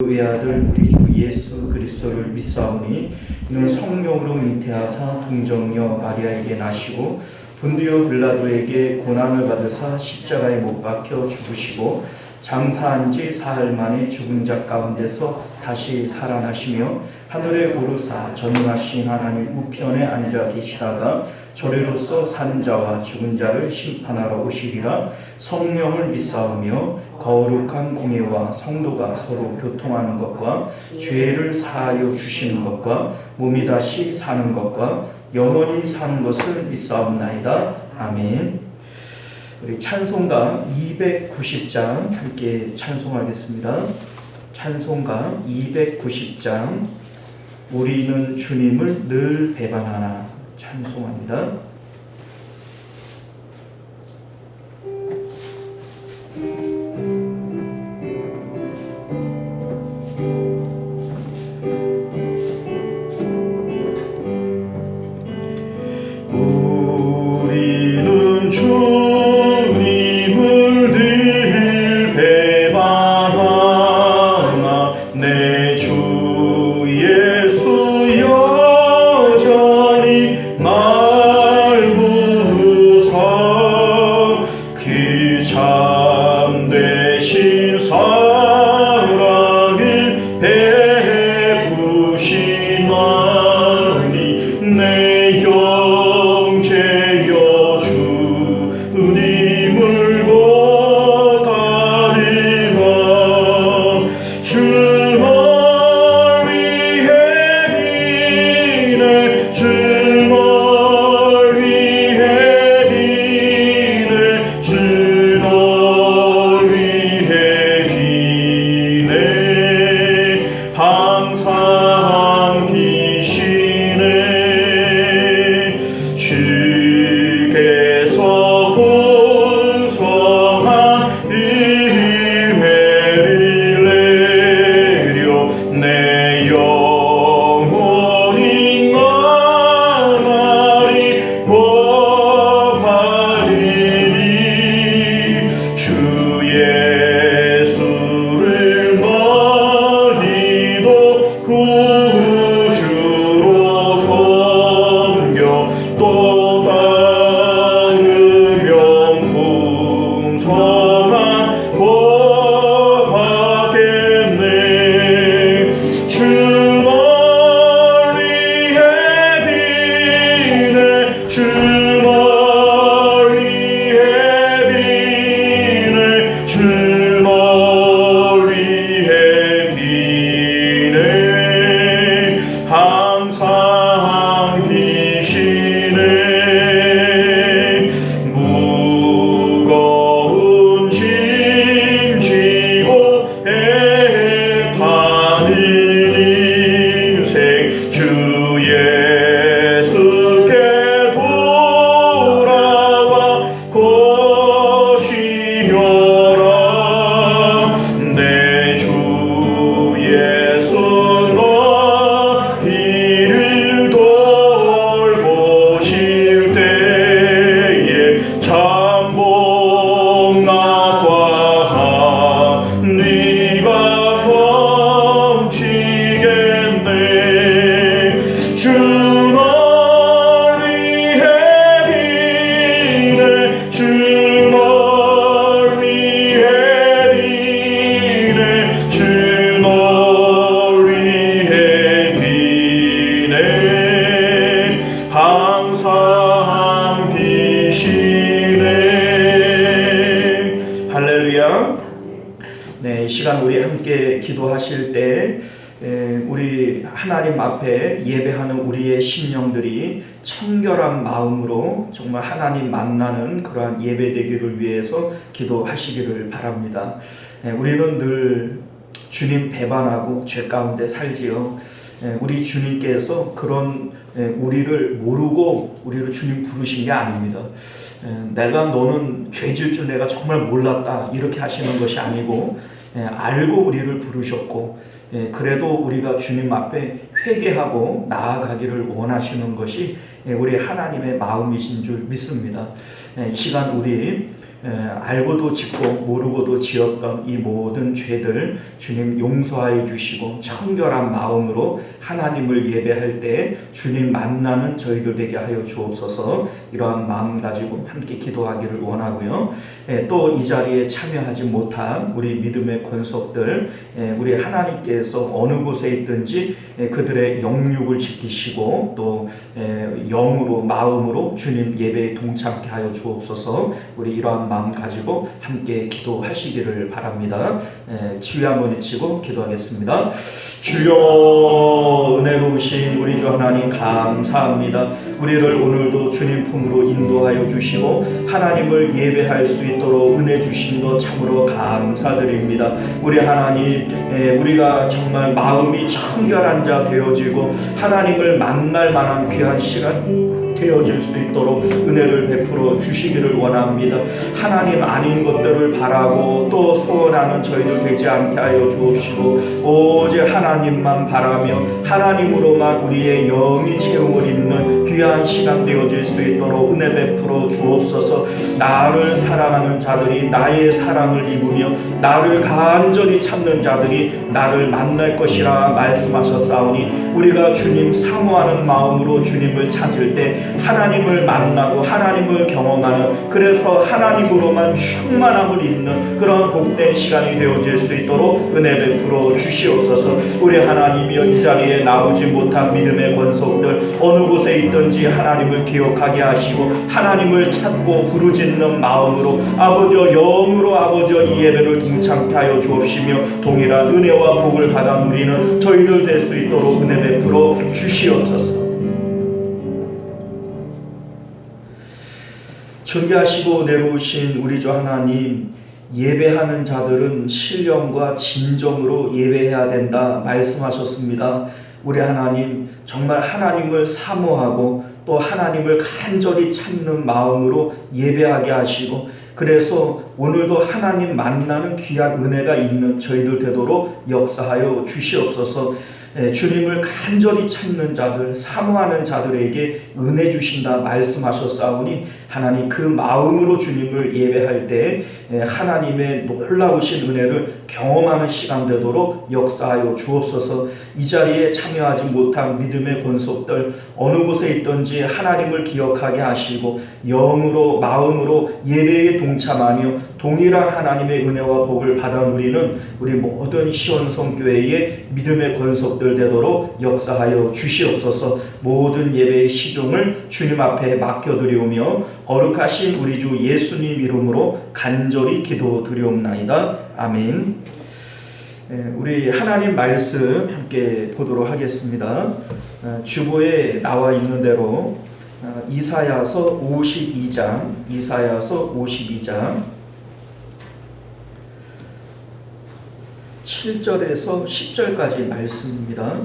그의 아들 우리 주 예수 그리스도를 믿사오니 이는 성령으로 잉태하사 동정녀 마리아에게 나시고 본디오 빌라도에게 고난을 받으사 십자가에 못 박혀 죽으시고 장사한 지 사흘 만에 죽은 자 가운데서 다시 살아나시며 하늘에 오르사 전능하신 하나님 우편에 앉아 계시다가 저리로서 사는 자와 죽은 자를 심판하러 오시리라. 성령을 믿사오며 거룩한 공예와 성도가 서로 교통하는 것과 죄를 사하여 주시는 것과 몸이 다시 사는 것과 영원히 사는 것을 믿사옵나이다. 아멘. 우리 찬송가 290장 함께 찬송하겠습니다. 찬송가 290장 우리는 주님을 늘 배반하나 찬송합니다. 우리는 주님을 늘 배반하나 내 주 예수 여전히 날 부르사 그 참되신 사랑을 베푸시나니 내 형제여 주님을 보다리라. 주 널 위해 비네 주 널 위해 비네 주 널 위해 비네 항상 비시네 주께서 공성한 은혜를 내려 내 영혼이 나날이 고하리니 주 예수를 멀리도 구주로 섬겨 또 따르면 풍성한 복 받겠네. 주 널 위해 비네 주 널 위해 비네 주 널 위해 비네 항상 비시네 무거운 짐 지고 애타는 인생 주 예수께 돌아와 것이여라. 내 주 예수 너희를 돌보실 때에 참복락과 네가 넘치겠네. 주 널 위해 비네 주 널 위해 비네 주 널 위해 비네 항상 비시네. 할렐루야. 네, 이 시간 우리 함께 기도하실 때 우리 하나님 앞에 예배하는 우리의 심령들이 청결한 마음으로 정말 하나님 만나는 그러한 예배되기를 위해서 기도하시기를 바랍니다. 우리는 늘 주님 배반하고 죄 가운데 살지요. 우리 주님께서 그런 우리를 모르고 우리를 주님 부르신 게 아닙니다. 내가 너는 죄질 줄 내가 정말 몰랐다 이렇게 하시는 것이 아니고 알고 우리를 부르셨고 그래도 우리가 주님 앞에 회개하고 나아가기를 원하시는 것이 우리 하나님의 마음이신 줄 믿습니다. 이 시간 우리 알고도 짓고 모르고도 지었던 이 모든 죄들 주님 용서하여 주시고 청결한 마음으로 하나님을 예배할 때 주님 만나는 저희들 되게 하여 주옵소서. 이러한 마음 가지고 함께 기도하기를 원하고요. 또 이 자리에 참여하지 못한 우리 믿음의 권속들, 우리 하나님께서 어느 곳에 있든지 그들의 영육을 지키시고 또 영으로 마음으로 주님 예배에 동참케 하여 주옵소서. 우리 이러한 마음 가지고 함께 기도하시기를 바랍니다. 주여 한번 외치고 기도하겠습니다. 주여, 은혜로우신 우리 주 하나님 감사합니다. 우리를 오늘도 주님 품으로 인도하여 주시고 하나님을 예배할 수 있도록 은혜 주신 것 참으로 감사드립니다. 우리 하나님, 우리가 정말 마음이 청결한 자 되어지고 하나님을 만날 만한 귀한 시간 되어질 수 있도록 은혜를 베풀어 주시기를 원합니다. 하나님 아닌 것들을 바라고 또 소원하는 저희들 되지 않게 하여 주옵시고 오직 하나님만 바라며 하나님으로만 우리의 영이 채움을 입는 귀한 시간 되어질 수 있도록 은혜 베풀어 주옵소서. 나를 사랑하는 자들이 나의 사랑을 입으며 나를 간절히 찾는 자들이 나를 만날 것이라 말씀하셨사오니 우리가 주님 사모하는 마음으로 주님을 찾을 때 하나님을 만나고 하나님을 경험하는, 그래서 하나님으로만 충만함을 입는 그런 복된 시간이 되어질 수 있도록 은혜 베풀어 주시옵소서. 우리 하나님이여, 이 자리에 나오지 못한 믿음의 권속들 어느 곳에 있든지 하나님을 기억하게 하시고 하나님을 찾고 부르짖는 마음으로 아버지여 영으로 아버지여 이 예배를 동참케 하여 주옵시며 동일한 은혜와 복을 받아 누리는 저희들 될 수 있도록 은혜 베풀어 주시옵소서. 존귀하시고 내로우신 우리 주 하나님, 예배하는 자들은 신령과 진정으로 예배해야 된다 말씀하셨습니다. 우리 하나님, 정말 하나님을 사모하고 또 하나님을 간절히 찾는 마음으로 예배하게 하시고, 그래서 오늘도 하나님 만나는 귀한 은혜가 있는 저희들 되도록 역사하여 주시옵소서. 주님을 간절히 찾는 자들, 사모하는 자들에게 은혜 주신다 말씀하셨사오니 하나님 그 마음으로 주님을 예배할 때 하나님의 놀라우신 은혜를 경험하는 시간 되도록 역사하여 주옵소서. 이 자리에 참여하지 못한 믿음의 권속들 어느 곳에 있든지 하나님을 기억하게 하시고 영으로 마음으로 예배에 동참하며 동일한 하나님의 은혜와 복을 받아 누리는 우리 모든 시온성교회의 믿음의 권속들 되도록 역사하여 주시옵소서. 모든 예배의 시종을 주님 앞에 맡겨드리오며 거룩하신 우리 주 예수님 이름으로 간절히 기도드리옵나이다. 아멘. 우리 하나님 말씀 함께 보도록 하겠습니다. 주보에 나와 있는 대로 이사야서 52장 7절에서 10절까지 말씀입니다.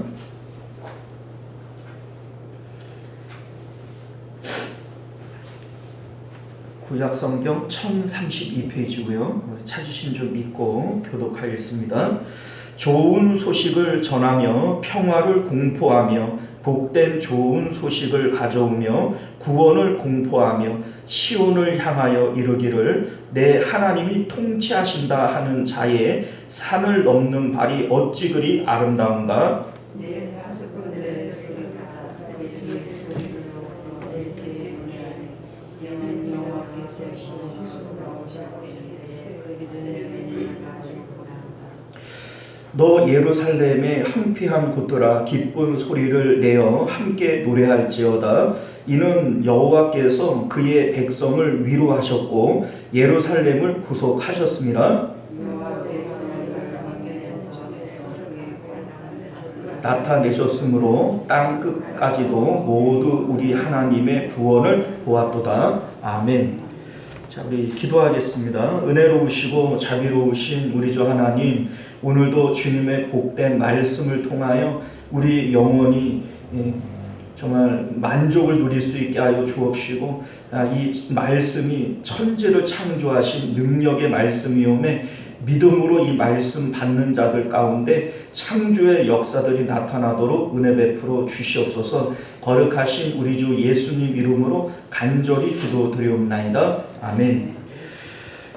구약성경 1032페이지고요. 찾으신 줄 믿고 교독하겠습니다. 좋은 소식을 전하며 평화를 공포하며 복된 좋은 소식을 가져오며 구원을 공포하며 시온을 향하여 이르기를 내 하나님이 통치하신다 하는 자의 산을 넘는 발이 어찌 그리 아름다운가. 너 예루살렘의 황폐한 곳들아 기쁜 소리를 내어 함께 노래할지어다. 이는 여호와께서 그의 백성을 위로하셨고 예루살렘을 구속하셨습니다. 나타내셨으므로 땅 끝까지도 모두 우리 하나님의 구원을 보았도다. 아멘. 자, 우리 기도하겠습니다. 은혜로우시고 자비로우신 우리 주 하나님, 오늘도 주님의 복된 말씀을 통하여 우리 영혼이 정말 만족을 누릴 수 있게 하여 주옵시고, 이 말씀이 천지를 창조하신 능력의 말씀이오매 믿음으로 이 말씀 받는 자들 가운데 창조의 역사들이 나타나도록 은혜 베풀어 주시옵소서. 거룩하신 우리 주 예수님 이름으로 간절히 기도드리옵나이다. 아멘.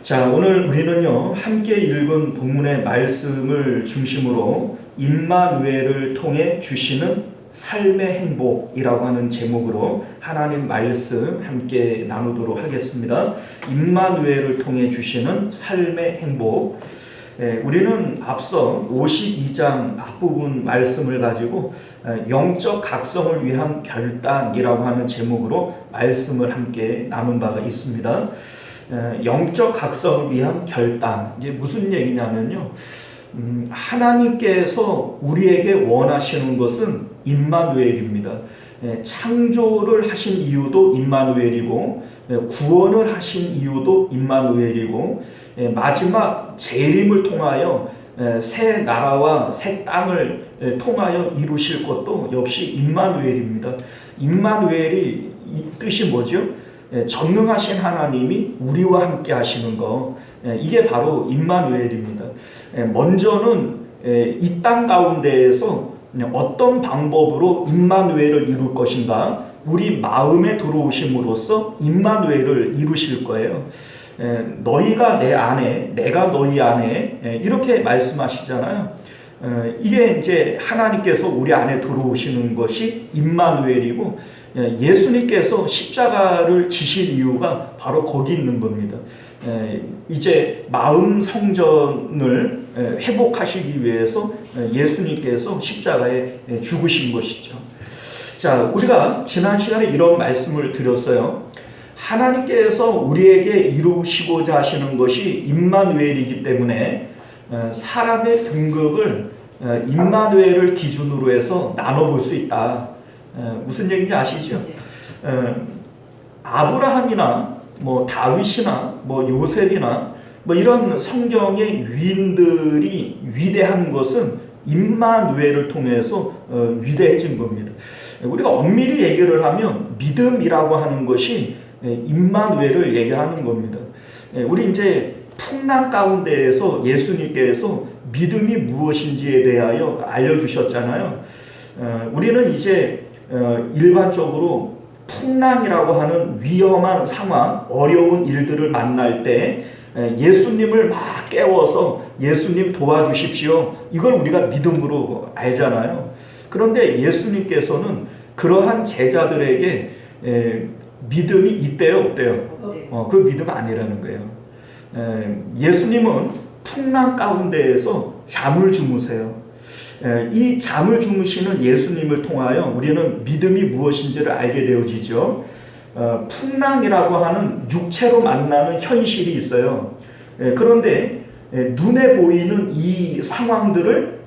자, 오늘 우리는요 함께 읽은 본문의 말씀을 중심으로 임마누엘을 통해 주시는 삶의 행복이라고 하는 제목으로 하나님 말씀 함께 나누도록 하겠습니다. 임마누엘을 통해 주시는 삶의 행복. 우리는 앞서 52장 앞부분 말씀을 가지고 영적 각성을 위한 결단이라고 하는 제목으로 말씀을 함께 나눈 바가 있습니다. 영적 각성을 위한 결단, 이게 무슨 얘기냐면요, 하나님께서 우리에게 원하시는 것은 임마누엘입니다. 창조를 하신 이유도 임마누엘이고, 구원을 하신 이유도 임마누엘이고, 마지막 재림을 통하여 새 나라와 새 땅을 통하여 이루실 것도 역시 임마누엘입니다. 임마누엘이 뜻이 뭐죠? 전능하신 하나님이 우리와 함께 하시는 거, 이게 바로 임마누엘입니다. 먼저는 이 땅 가운데에서 어떤 방법으로 임마누엘을 이룰 것인가, 우리 마음에 들어오심으로써 임마누엘을 이루실 거예요. 너희가 내 안에, 내가 너희 안에, 이렇게 말씀하시잖아요. 이게 이제 하나님께서 우리 안에 들어오시는 것이 임마누엘이고, 예수님께서 십자가를 지실 이유가 바로 거기 있는 겁니다. 이제 마음 성전을 회복하시기 위해서 예수님께서 십자가에 죽으신 것이죠. 자, 우리가 지난 시간에 이런 말씀을 드렸어요. 하나님께서 우리에게 이루시고자 하시는 것이 임마누엘이기 때문에 사람의 등급을 임마누엘을 기준으로 해서 나눠볼 수 있다. 무슨 얘기인지 아시죠? 아브라함이나 뭐 다윗이나 뭐 요셉이나 뭐 이런 성경의 위인들이 위대한 것은 임마누엘을 통해서 위대해진 겁니다. 우리가 엄밀히 얘기를 하면 믿음이라고 하는 것이 임마누엘을 얘기하는 겁니다. 우리 이제 풍랑 가운데에서 예수님께서 믿음이 무엇인지에 대하여 알려주셨잖아요. 우리는 이제 일반적으로 풍랑이라고 하는 위험한 상황, 어려운 일들을 만날 때 예수님을 막 깨워서 예수님 도와주십시오, 이걸 우리가 믿음으로 알잖아요. 그런데 예수님께서는 그러한 제자들에게 믿음이 있대요, 없대요? 그 믿음 아니라는 거예요. 예수님은 풍랑 가운데에서 잠을 주무세요. 이 잠을 주무시는 예수님을 통하여 우리는 믿음이 무엇인지를 알게 되어지죠. 풍랑이라고 하는 육체로 만나는 현실이 있어요. 그런데 눈에 보이는 이 상황들을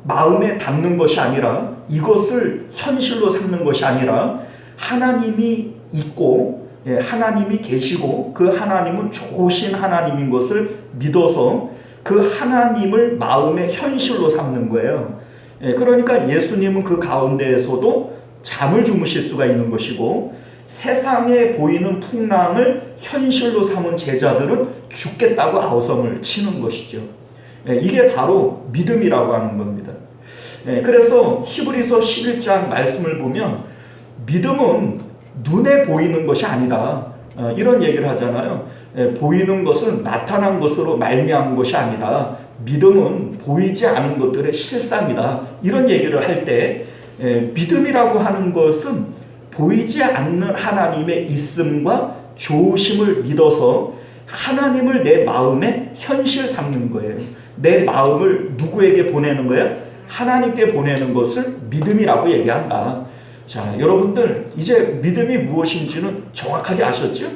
마음에 담는 것이 아니라, 이것을 현실로 삼는 것이 아니라, 하나님이 있고 하나님이 계시고 그 하나님은 좋으신 하나님인 것을 믿어서 그 하나님을 마음의 현실로 삼는 거예요. 그러니까 예수님은 그 가운데에서도 잠을 주무실 수가 있는 것이고, 세상에 보이는 풍랑을 현실로 삼은 제자들은 죽겠다고 아우성을 치는 것이죠. 이게 바로 믿음이라고 하는 겁니다. 그래서 히브리서 11장 말씀을 보면 믿음은 눈에 보이는 것이 아니다, 이런 얘기를 하잖아요. 보이는 것은 나타난 것으로 말미암은 것이 아니다, 믿음은 보이지 않은 것들의 실상이다, 이런 얘기를 할 때 믿음이라고 하는 것은 보이지 않는 하나님의 있음과 좋으심을 믿어서 하나님을 내 마음에 현실 삼는 거예요. 내 마음을 누구에게 보내는 거야? 하나님께 보내는 것을 믿음이라고 얘기한다. 자, 여러분들 이제 믿음이 무엇인지는 정확하게 아셨죠?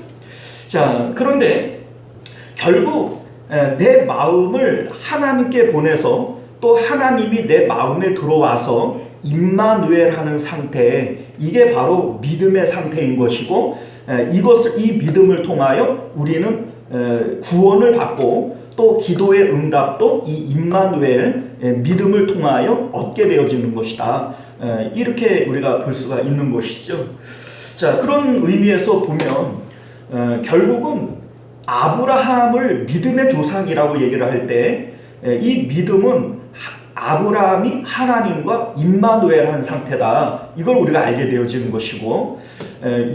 자, 그런데 결국 내 마음을 하나님께 보내서 또 하나님이 내 마음에 들어와서 임마누엘 하는 상태, 이게 바로 믿음의 상태인 것이고, 이 믿음을 통하여 우리는 구원을 받고 또 기도의 응답도 이 임마누엘 믿음을 통하여 얻게 되어지는 것이다. 이렇게 우리가 볼 수가 있는 것이죠. 자, 그런 의미에서 보면 결국은 아브라함을 믿음의 조상이라고 얘기를 할 때 이 믿음은 아브라함이 하나님과 임마누엘 한 상태다, 이걸 우리가 알게 되어지는 것이고,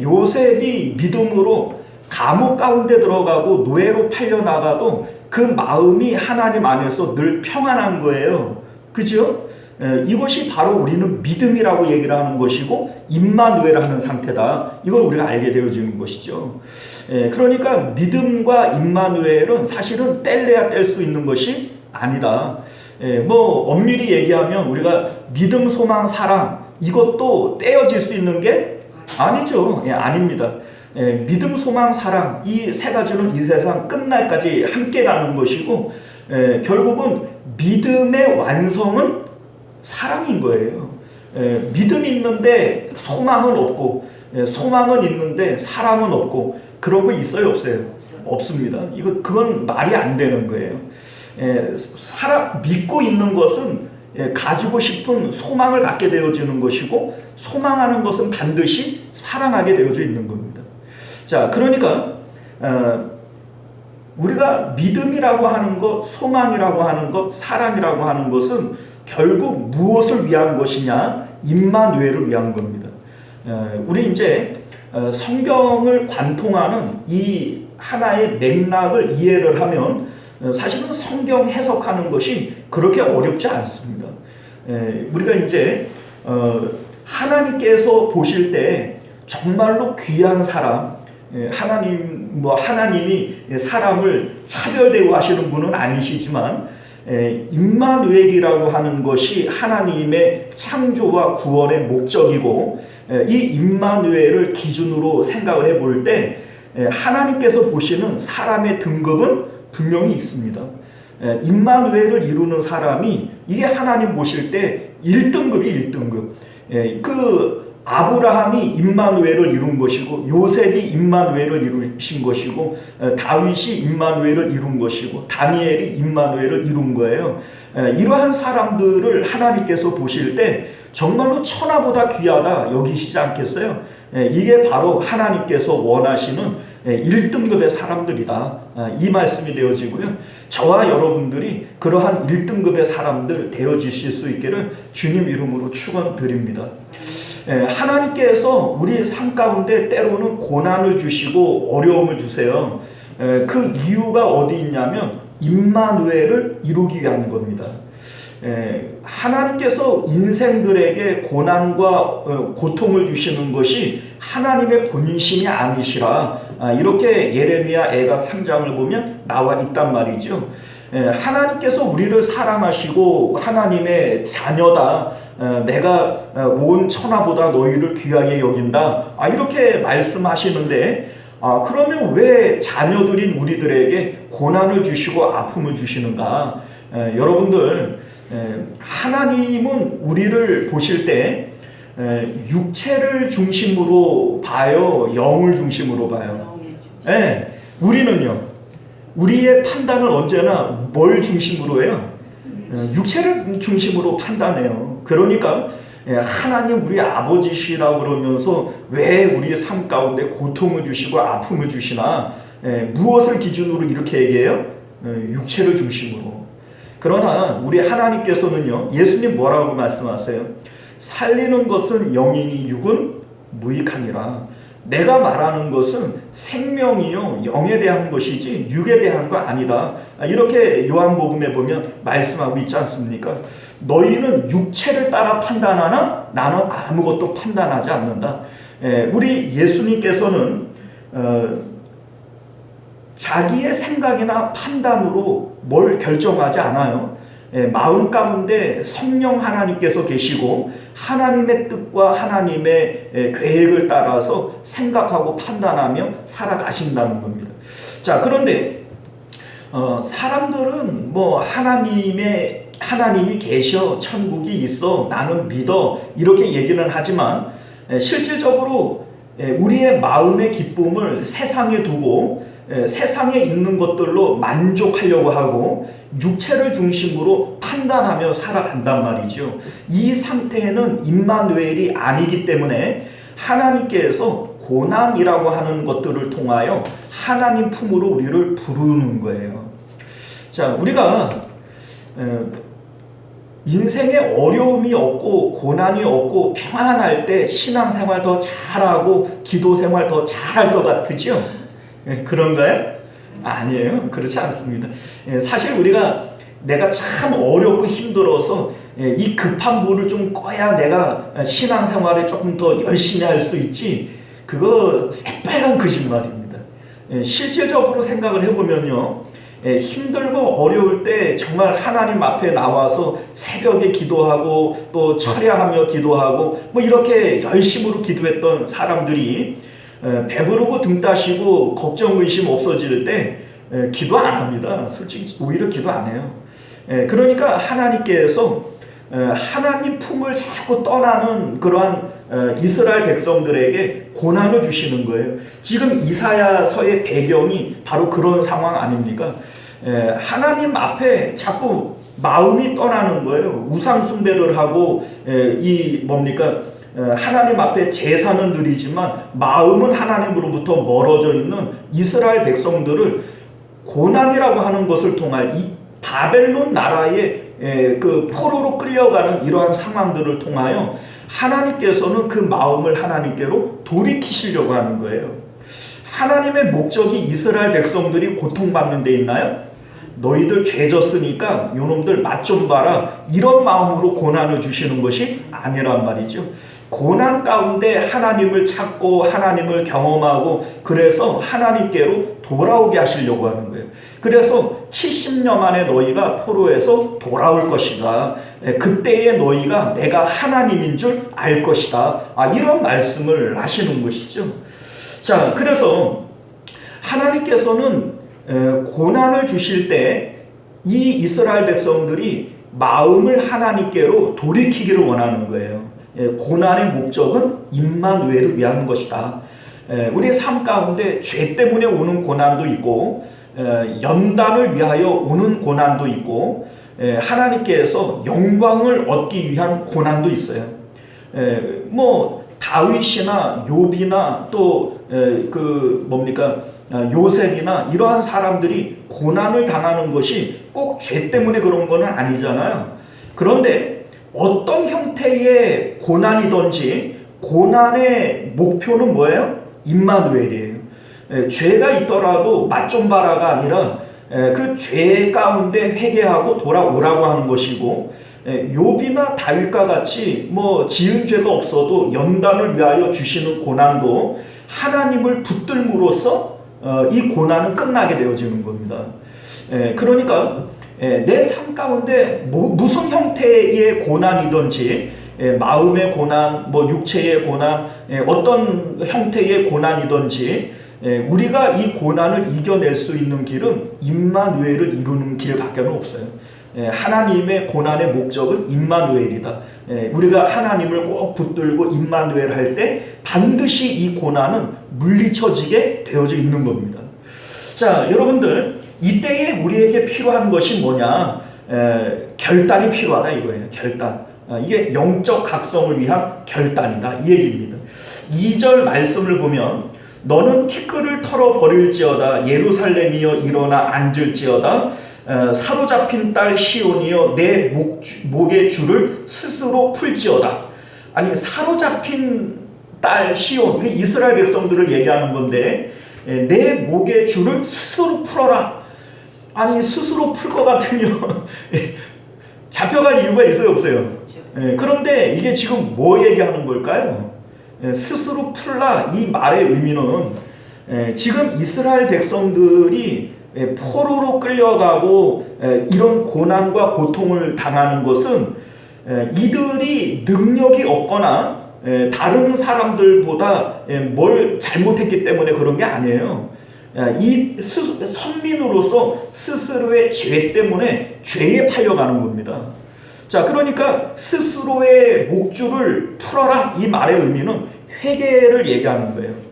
요셉이 믿음으로 감옥 가운데 들어가고 노예로 팔려나가도 그 마음이 하나님 안에서 늘 평안한 거예요. 그죠? 이것이 바로 우리는 믿음이라고 얘기를 하는 것이고 임마누엘하는 상태다. 이걸 우리가 알게 되어지는 것이죠. 그러니까 믿음과 임마누엘은 사실은 뗄래야 뗄 수 있는 것이 아니다. 뭐 엄밀히 얘기하면 우리가 믿음, 소망, 사랑 이것도 떼어질 수 있는 게 아니죠. 아닙니다. 믿음, 소망, 사랑 이 세 가지는 이 세상 끝날까지 함께 가는 것이고 결국은 믿음의 완성은 사랑인 거예요. 믿음이 있는데 소망은 없고 소망은 있는데 사랑은 없고 그런 거 있어요, 없어요? 없습니다. 그건 말이 안 되는 거예요. 믿고 있는 것은 가지고 싶은 소망을 갖게 되어지는 것이고 소망하는 것은 반드시 사랑하게 되어져 있는 겁니다. 자, 그러니까 우리가 믿음이라고 하는 것, 소망이라고 하는 것, 사랑이라고 하는 것은 결국 무엇을 위한 것이냐? 임마누엘을 위한 겁니다. 우리 이제 성경을 관통하는 이 하나의 맥락을 이해를 하면 사실은 성경 해석하는 것이 그렇게 어렵지 않습니다. 우리가 이제 하나님께서 보실 때 정말로 귀한 사람, 하나님이 사람을 차별 대우하시는 분은 아니시지만 임마누엘이라고 하는 것이 하나님의 창조와 구원의 목적이고 이 임마누엘을 기준으로 생각을 해볼 때 하나님께서 보시는 사람의 등급은 분명히 있습니다. 임마누엘을 이루는 사람이 이게 하나님 보실 때 1등급이 1등급. 그 아브라함이 임마누엘을 이룬 것이고 요셉이 임마누엘을 이루신 것이고 다윗이 임마누엘을 이룬 것이고 다니엘이 임마누엘을 이룬 거예요. 이러한 사람들을 하나님께서 보실 때 정말로 천하보다 귀하다 여기시지 않겠어요? 이게 바로 하나님께서 원하시는 1등급의 사람들이다. 이 말씀이 되어지고요. 저와 여러분들이 그러한 1등급의 사람들 되어지실 수 있기를 주님 이름으로 축원드립니다. 하나님께서 우리 삶 가운데 때로는 고난을 주시고 어려움을 주세요. 그 이유가 어디 있냐면 임마누엘을 이루기 위한 겁니다. 하나님께서 인생들에게 고난과 고통을 주시는 것이 하나님의 본심이 아니시라 이렇게 예레미야 애가 3장을 보면 나와 있단 말이죠. 하나님께서 우리를 사랑하시고 하나님의 자녀다. 내가 온 천하보다 너희를 귀하게 여긴다. 이렇게 말씀하시는데 그러면 왜 자녀들인 우리들에게 고난을 주시고 아픔을 주시는가? 여러분들 하나님은 우리를 보실 때 육체를 중심으로 봐요? 영을 중심으로 봐요? 우리는요. 우리의 판단을 언제나 뭘 중심으로 해요? 육체를 중심으로 판단해요. 그러니까 하나님 우리 아버지시라고 그러면서 왜 우리의 삶 가운데 고통을 주시고 아픔을 주시나? 무엇을 기준으로 이렇게 얘기해요? 육체를 중심으로. 그러나 우리 하나님께서는요, 예수님 뭐라고 말씀하세요? 살리는 것은 영이니 육은 무익하니라. 내가 말하는 것은 생명이요 영에 대한 것이지 육에 대한 거 아니다. 이렇게 요한복음에 보면 말씀하고 있지 않습니까? 너희는 육체를 따라 판단하나 나는 아무것도 판단하지 않는다. 우리 예수님께서는 자기의 생각이나 판단으로 뭘 결정하지 않아요. 마음 가운데 성령 하나님께서 계시고 하나님의 뜻과 하나님의 계획을 따라서 생각하고 판단하며 살아가신다는 겁니다. 자, 그런데 사람들은 뭐 하나님이 계셔, 천국이 있어, 나는 믿어 이렇게 얘기는 하지만 실질적으로 우리의 마음의 기쁨을 세상에 두고 세상에 있는 것들로 만족하려고 하고 육체를 중심으로 판단하며 살아간단 말이죠. 이 상태는 임마누엘이 아니기 때문에 하나님께서 고난이라고 하는 것들을 통하여 하나님 품으로 우리를 부르는 거예요. 자, 우리가 인생에 어려움이 없고 고난이 없고 평안할 때 신앙생활 더 잘하고 기도생활 더 잘할 것 같으죠? 그런가요? 아니에요. 그렇지 않습니다. 사실 우리가 내가 참 어렵고 힘들어서 이 급한 물을 좀 꺼야 내가 신앙생활에 조금 더 열심히 할 수 있지, 그거 새빨간 거짓말입니다. 실질적으로 생각을 해보면요, 힘들고 어려울 때 정말 하나님 앞에 나와서 새벽에 기도하고 또 철야하며 기도하고 뭐 이렇게 열심으로 기도했던 사람들이 배부르고 등 따시고 걱정 의심 없어질 때 기도 안 합니다. 솔직히 오히려 기도 안 해요. 그러니까 하나님께서 하나님 품을 자꾸 떠나는 그러한 이스라엘 백성들에게 고난을 주시는 거예요. 지금 이사야서의 배경이 바로 그런 상황 아닙니까? 하나님 앞에 자꾸 마음이 떠나는 거예요. 우상 숭배를 하고 이 뭡니까? 하나님 앞에 제사는 드리지만 마음은 하나님으로부터 멀어져 있는 이스라엘 백성들을 고난이라고 하는 것을 통하여 이 바벨론 나라의 그 포로로 끌려가는 이러한 상황들을 통하여 하나님께서는 그 마음을 하나님께로 돌이키시려고 하는 거예요. 하나님의 목적이 이스라엘 백성들이 고통받는 데 있나요? 너희들 죄 졌으니까 요놈들 맛 좀 봐라, 이런 마음으로 고난을 주시는 것이 아니란 말이죠. 고난 가운데 하나님을 찾고 하나님을 경험하고 그래서 하나님께로 돌아오게 하시려고 하는 거예요. 그래서 70년 만에 너희가 포로에서 돌아올 것이다. 그때에 너희가 내가 하나님인 줄 알 것이다. 이런 말씀을 하시는 것이죠. 자, 그래서 하나님께서는 고난을 주실 때 이 이스라엘 백성들이 마음을 하나님께로 돌이키기를 원하는 거예요. 고난의 목적은 임마누엘을 위한 것이다. 우리의 삶 가운데 죄 때문에 오는 고난도 있고 연단을 위하여 오는 고난도 있고 하나님께서 영광을 얻기 위한 고난도 있어요. 뭐 다윗이나 욥이나 또 그 뭡니까 요셉이나 이러한 사람들이 고난을 당하는 것이 꼭 죄 때문에 그런 건 아니잖아요. 그런데 어떤 형태의 고난이든지 고난의 목표는 뭐예요? 임마누엘이에요. 죄가 있더라도 맛 좀 봐라가 아니라 그 죄 가운데 회개하고 돌아오라고 하는 것이고, 욥이나 다윗과 같이 뭐 지은 죄가 없어도 연단을 위하여 주시는 고난도 하나님을 붙들므로써 이 고난은 끝나게 되어지는 겁니다. 그러니까 내 삶 가운데 무슨 형태의 고난이든지 마음의 고난, 뭐 육체의 고난, 어떤 형태의 고난이든지 우리가 이 고난을 이겨낼 수 있는 길은 임마누엘을 이루는 길밖에 없어요. 하나님의 고난의 목적은 임마누엘이다. 우리가 하나님을 꼭 붙들고 임마누엘 할 때 반드시 이 고난은 물리쳐지게 되어져 있는 겁니다. 자, 여러분들, 이때에 우리에게 필요한 것이 뭐냐? 결단이 필요하다 이거예요. 결단. 이게 영적 각성을 위한 결단이다 이 얘기입니다. 2절 말씀을 보면 너는 티끌을 털어버릴지어다 예루살렘이여 일어나 앉을지어다 사로잡힌 딸 시온이여 내 목의 줄을 스스로 풀지어다. 아니, 사로잡힌 딸 시온, 이게 이스라엘 백성들을 얘기하는 건데 내 목의 줄을 스스로 풀어라. 아니, 스스로 풀 것 같으면 잡혀갈 이유가 있어요 없어요? 그런데 이게 지금 뭐 얘기하는 걸까요? 스스로 풀라, 이 말의 의미는 지금 이스라엘 백성들이 포로로 끌려가고 이런 고난과 고통을 당하는 것은 이들이 능력이 없거나 다른 사람들보다 뭘 잘못했기 때문에 그런 게 아니에요. 이 선민으로서 스스로의 죄 때문에 죄에 팔려가는 겁니다. 자, 그러니까 스스로의 목줄을 풀어라, 이 말의 의미는 회개를 얘기하는 거예요.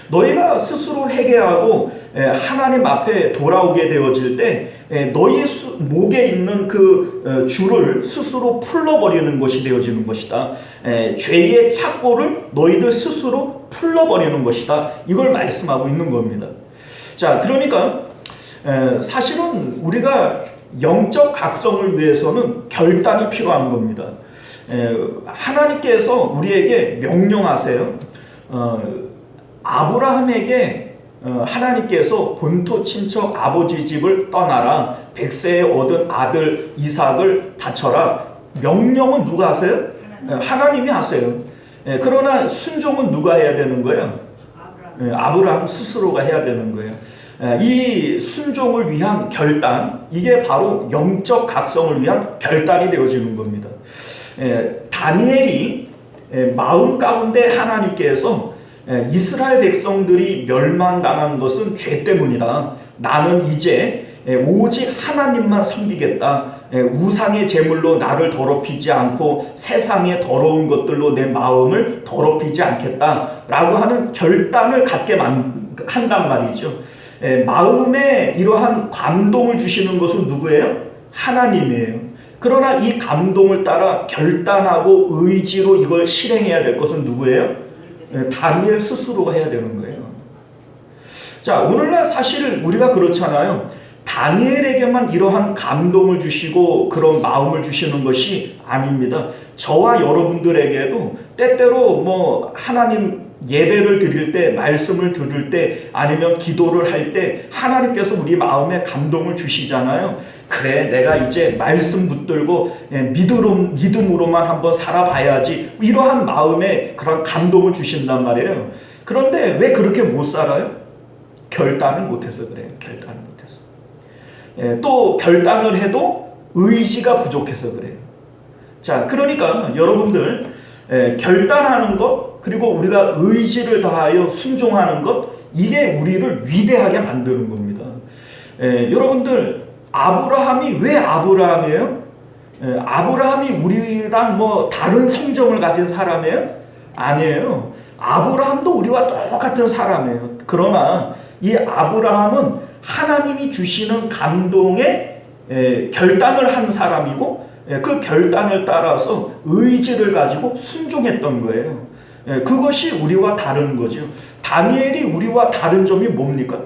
너희가 스스로 회개하고 하나님 앞에 돌아오게 되어질 때 너희 목에 있는 그 줄을 스스로 풀러버리는 것이 되어지는 것이다. 죄의 착고를 너희들 스스로 풀러버리는 것이다. 이걸 말씀하고 있는 겁니다. 자, 그러니까 사실은 우리가 영적 각성을 위해서는 결단이 필요한 겁니다. 하나님께서 우리에게 명령하세요. 아브라함에게 하나님께서 본토 친척 아버지 집을 떠나라, 백세에 얻은 아들 이삭을 바쳐라. 명령은 누가 하세요? 하나님이 하세요. 그러나 순종은 누가 해야 되는 거예요? 아브라함 스스로가 해야 되는 거예요. 이 순종을 위한 결단, 이게 바로 영적 각성을 위한 결단이 되어지는 겁니다. 다니엘이 마음 가운데 하나님께서 이스라엘 백성들이 멸망당한 것은 죄 때문이다. 나는 이제 오직 하나님만 섬기겠다. 우상의 제물로 나를 더럽히지 않고 세상의 더러운 것들로 내 마음을 더럽히지 않겠다라고 하는 결단을 갖게 한단 말이죠. 마음에 이러한 감동을 주시는 것은 누구예요? 하나님이에요. 그러나 이 감동을 따라 결단하고 의지로 이걸 실행해야 될 것은 누구예요? 다니엘 스스로가 해야 되는 거예요. 자, 오늘날 사실 우리가 그렇잖아요. 다니엘에게만 이러한 감동을 주시고 그런 마음을 주시는 것이 아닙니다. 저와 여러분들에게도 때때로 뭐 하나님 예배를 드릴 때, 말씀을 들을 때, 아니면 기도를 할 때 하나님께서 우리 마음에 감동을 주시잖아요. 그래, 내가 이제 말씀 붙들고 믿음으로만 한번 살아봐야지, 이러한 마음에 그런 감동을 주신단 말이에요. 그런데 왜 그렇게 못 살아요? 결단을 못해서 그래요. 결단을 못해서. 또 결단을 해도 의지가 부족해서 그래요. 자, 그러니까 여러분들 결단하는 것, 그리고 우리가 의지를 다하여 순종하는 것, 이게 우리를 위대하게 만드는 겁니다. 여러분들, 아브라함이 왜 아브라함이에요? 아브라함이 우리랑 뭐 다른 성정을 가진 사람이에요? 아니에요. 아브라함도 우리와 똑같은 사람이에요. 그러나 이 아브라함은 하나님이 주시는 감동에 결단을 한 사람이고, 그 결단을 따라서 의지를 가지고 순종했던 거예요. 그것이 우리와 다른 거죠. 다니엘이 우리와 다른 점이 뭡니까?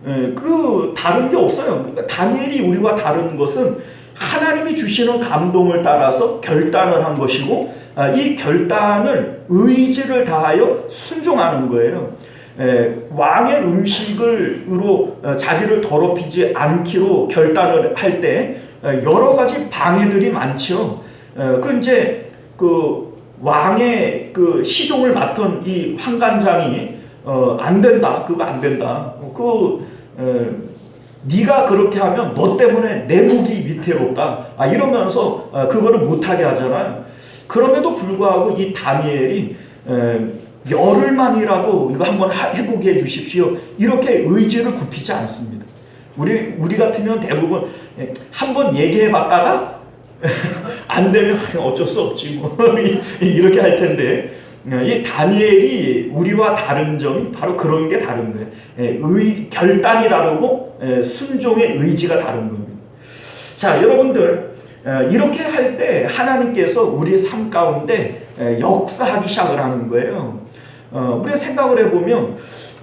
그 다른 게 없어요. 그러니까 다니엘이 우리와 다른 것은 하나님이 주시는 감동을 따라서 결단을 한 것이고, 이 결단을 의지를 다하여 순종하는 거예요. 왕의 음식으로 자기를 더럽히지 않기로 결단을 할 때 여러 가지 방해들이 많죠. 이제 그 왕의 그 시종을 맡은 이 환관장이 안 된다, 그거 안 된다. 네가 그렇게 하면 너 때문에 내 목이 위태롭다. 이러면서 그거를 못하게 하잖아요. 그럼에도 불구하고 이 다니엘이 열흘만이라도 이거 한번 해보게 해주십시오. 이렇게 의지를 굽히지 않습니다. 우리 같으면 대부분 한번 얘기해봤다가 안 되면 어쩔 수 없지 뭐 이렇게 할 텐데, 이 다니엘이 우리와 다른 점이 바로 그런 게 다른 거예요. 결단이 다르고 순종의 의지가 다른 겁니다. 자, 여러분들, 이렇게 할 때 하나님께서 우리 삶 가운데 역사하기 시작을 하는 거예요. 우리가 생각을 해보면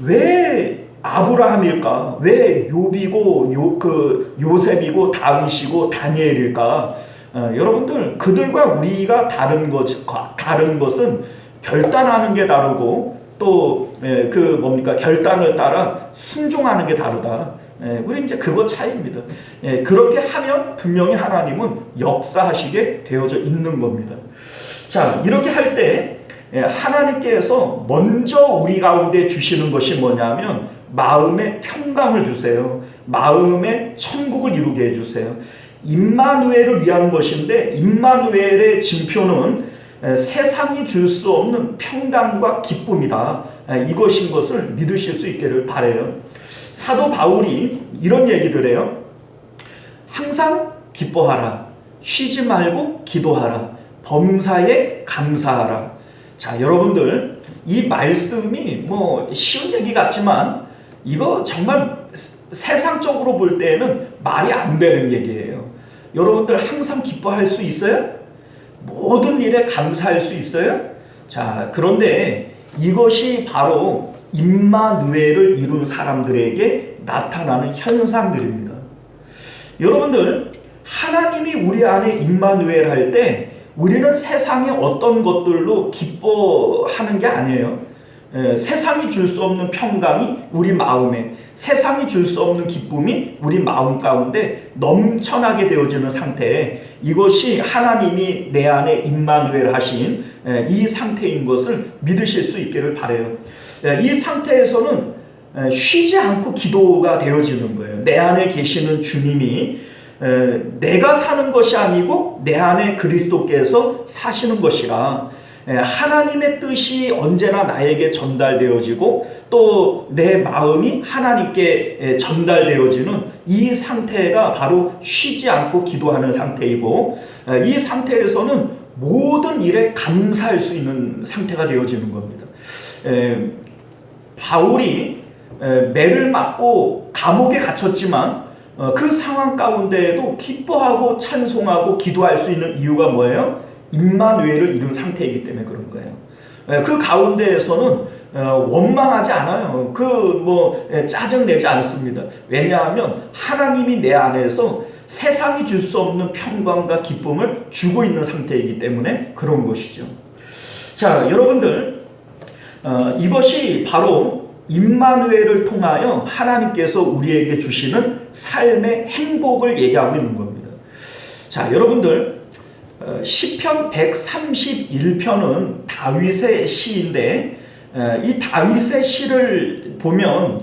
왜 아브라함일까? 왜 욥이고 요셉이고 다윗이고 다니엘일까? 여러분들, 그들과 우리가 다른 것은 결단하는 게 다르고, 또 결단을 따라 순종하는 게 다르다. 우리 이제 그거 차이입니다. 그렇게 하면 분명히 하나님은 역사하시게 되어져 있는 겁니다. 자, 이렇게 할 때 하나님께서 먼저 우리 가운데 주시는 것이 뭐냐면 마음의 평강을 주세요. 마음의 천국을 이루게 해주세요. 임마누엘을 위한 것인데, 임마누엘의 징표는 세상이 줄 수 없는 평강과 기쁨이다. 이것인 것을 믿으실 수 있기를 바라요. 사도 바울이 이런 얘기를 해요. 항상 기뻐하라. 쉬지 말고 기도하라. 범사에 감사하라. 자, 여러분들, 이 말씀이 뭐 쉬운 얘기 같지만 이거 정말 세상적으로 볼 때는 말이 안 되는 얘기예요. 여러분들 항상 기뻐할 수 있어요? 모든 일에 감사할 수 있어요? 자, 그런데 이것이 바로 임마누엘을 이룬 사람들에게 나타나는 현상들입니다. 여러분들, 하나님이 우리 안에 임마누엘 할 때 우리는 세상의 어떤 것들로 기뻐하는 게 아니에요. 세상이 줄 수 없는 평강이 우리 마음에, 세상이 줄 수 없는 기쁨이 우리 마음 가운데 넘쳐나게 되어지는 상태에, 이것이 하나님이 내 안에 임마누엘 하신 이 상태인 것을 믿으실 수 있기를 바라요. 이 상태에서는 쉬지 않고 기도가 되어지는 거예요. 내 안에 계시는 주님이 내가 사는 것이 아니고 내 안에 그리스도께서 사시는 것이라, 하나님의 뜻이 언제나 나에게 전달되어지고 또 내 마음이 하나님께 전달되어지는 이 상태가 바로 쉬지 않고 기도하는 상태이고, 이 상태에서는 모든 일에 감사할 수 있는 상태가 되어지는 겁니다. 바울이 매를 맞고 감옥에 gat혔지만 그 상황 가운데에도 기뻐하고 찬송하고 기도할 수 있는 이유가 뭐예요? 임마누엘을 이룬 상태이기 때문에 그런 거예요. 그 가운데에서는 원망하지 않아요. 짜증내지 않습니다. 왜냐하면 하나님이 내 안에서 세상이 줄 수 없는 평강과 기쁨을 주고 있는 상태이기 때문에 그런 것이죠. 자, 여러분들, 이것이 바로 임마누엘을 통하여 하나님께서 우리에게 주시는 삶의 행복을 얘기하고 있는 겁니다. 자, 여러분들, 시편 131편은 다윗의 시인데, 이 다윗의 시를 보면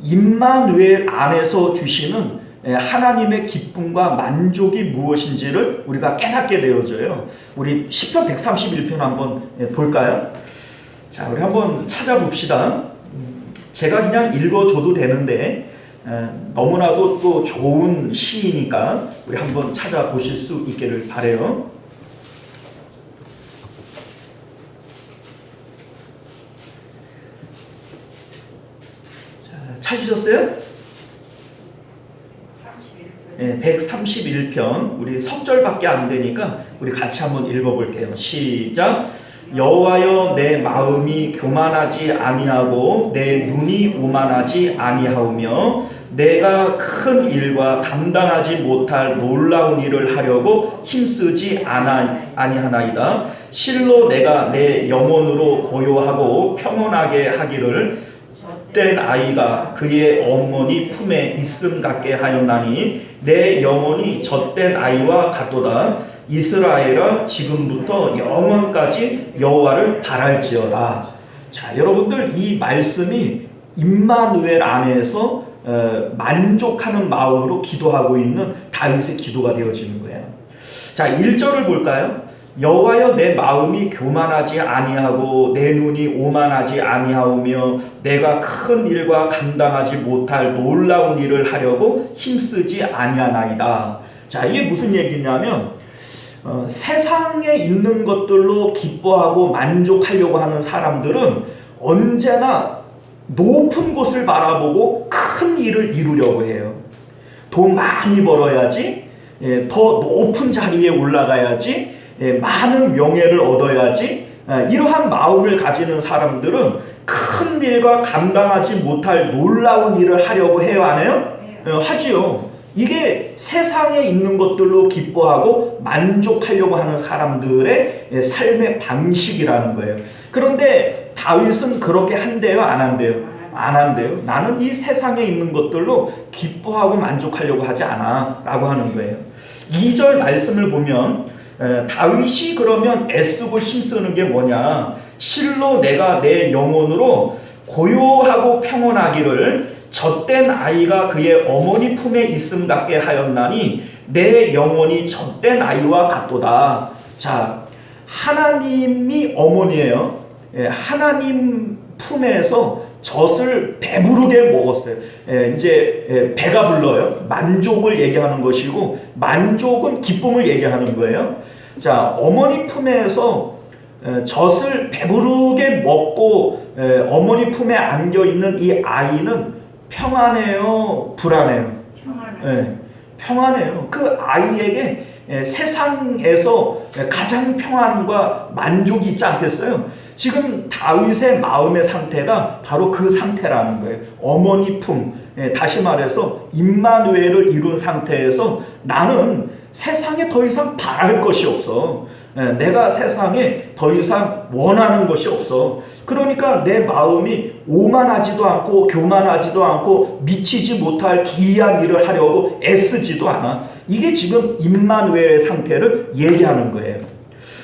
임마누엘 안에서 주시는 하나님의 기쁨과 만족이 무엇인지를 우리가 깨닫게 되어져요. 우리 시편 131편 한번 볼까요? 자, 우리 한번 찾아봅시다. 제가 그냥 읽어줘도 되는데 너무나도 또 좋은 시이니까 우리 한번 찾아보실 수 있기를 바라요. 자, 찾으셨어요? 131편. 우리 석 절밖에 안 되니까 우리 같이 한번 읽어볼게요. 시작. 여호와여, 내 마음이 교만하지 아니하고 내 눈이 오만하지 아니하오며 내가 큰 일과 감당하지 못할 놀라운 일을 하려고 힘쓰지 아니하나이다. 실로 내가 내 영혼으로 고요하고 평온하게 하기를 헛된 아이가 그의 어머니 품에 있음 같게 하였나니 내 영혼이 젖된 아이와 같도다. 이스라엘아, 지금부터 영원까지 여호와를 바랄지어다. 자, 여러분들, 이 말씀이 임마누엘 안에서 만족하는 마음으로 기도하고 있는 다윗의 기도가 되어지는 거예요. 자, 1절을 볼까요? 여호와여, 내 마음이 교만하지 아니하고 내 눈이 오만하지 아니하오며 내가 큰 일과 감당하지 못할 놀라운 일을 하려고 힘쓰지 아니하나이다. 자, 이게 무슨 얘기냐면 세상에 있는 것들로 기뻐하고 만족하려고 하는 사람들은 언제나 높은 곳을 바라보고 큰 일을 이루려고 해요. 돈 많이 벌어야지, 더 높은 자리에 올라가야지, 많은 명예를 얻어야지, 이러한 마음을 가지는 사람들은 큰 일과 감당하지 못할 놀라운 일을 하려고 해요, 안 해요? 하지요. 이게 세상에 있는 것들로 기뻐하고 만족하려고 하는 사람들의 삶의 방식이라는 거예요. 그런데 다윗은 그렇게 한대요, 안 한대요? 안 한대요. 나는 이 세상에 있는 것들로 기뻐하고 만족하려고 하지 않아 라고 하는 거예요. 2절 말씀을 보면 다윗이 그러면 애쓰고 힘쓰는 게 뭐냐? 실로 내가 내 영혼으로 고요하고 평온하기를 젖된 아이가 그의 어머니 품에 있음 같게 하였나니 내 영혼이 젖된 아이와 같도다. 자, 하나님이 어머니예요. 하나님 품에서 젖을 배부르게 먹었어요. 이제 배가 불러요. 만족을 얘기하는 것이고, 만족은 기쁨을 얘기하는 거예요. 자, 어머니 품에서 젖을 배부르게 먹고 어머니 품에 안겨 있는 이 아이는 평안해요, 불안해요? 평안해요. 그 아이에게 세상에서 가장 평안과 만족이 있지 않겠어요? 지금 다윗의 마음의 상태가 바로 그 상태라는 거예요. 어머니 품, 다시 말해서 임마누엘을 이룬 상태에서 나는 세상에 더 이상 바랄 것이 없어. 내가 세상에 더 이상 원하는 것이 없어. 그러니까 내 마음이 오만하지도 않고 교만하지도 않고 미치지 못할 기이한 일을 하려고 애쓰지도 않아. 이게 지금 임마누엘의 상태를 얘기하는 거예요.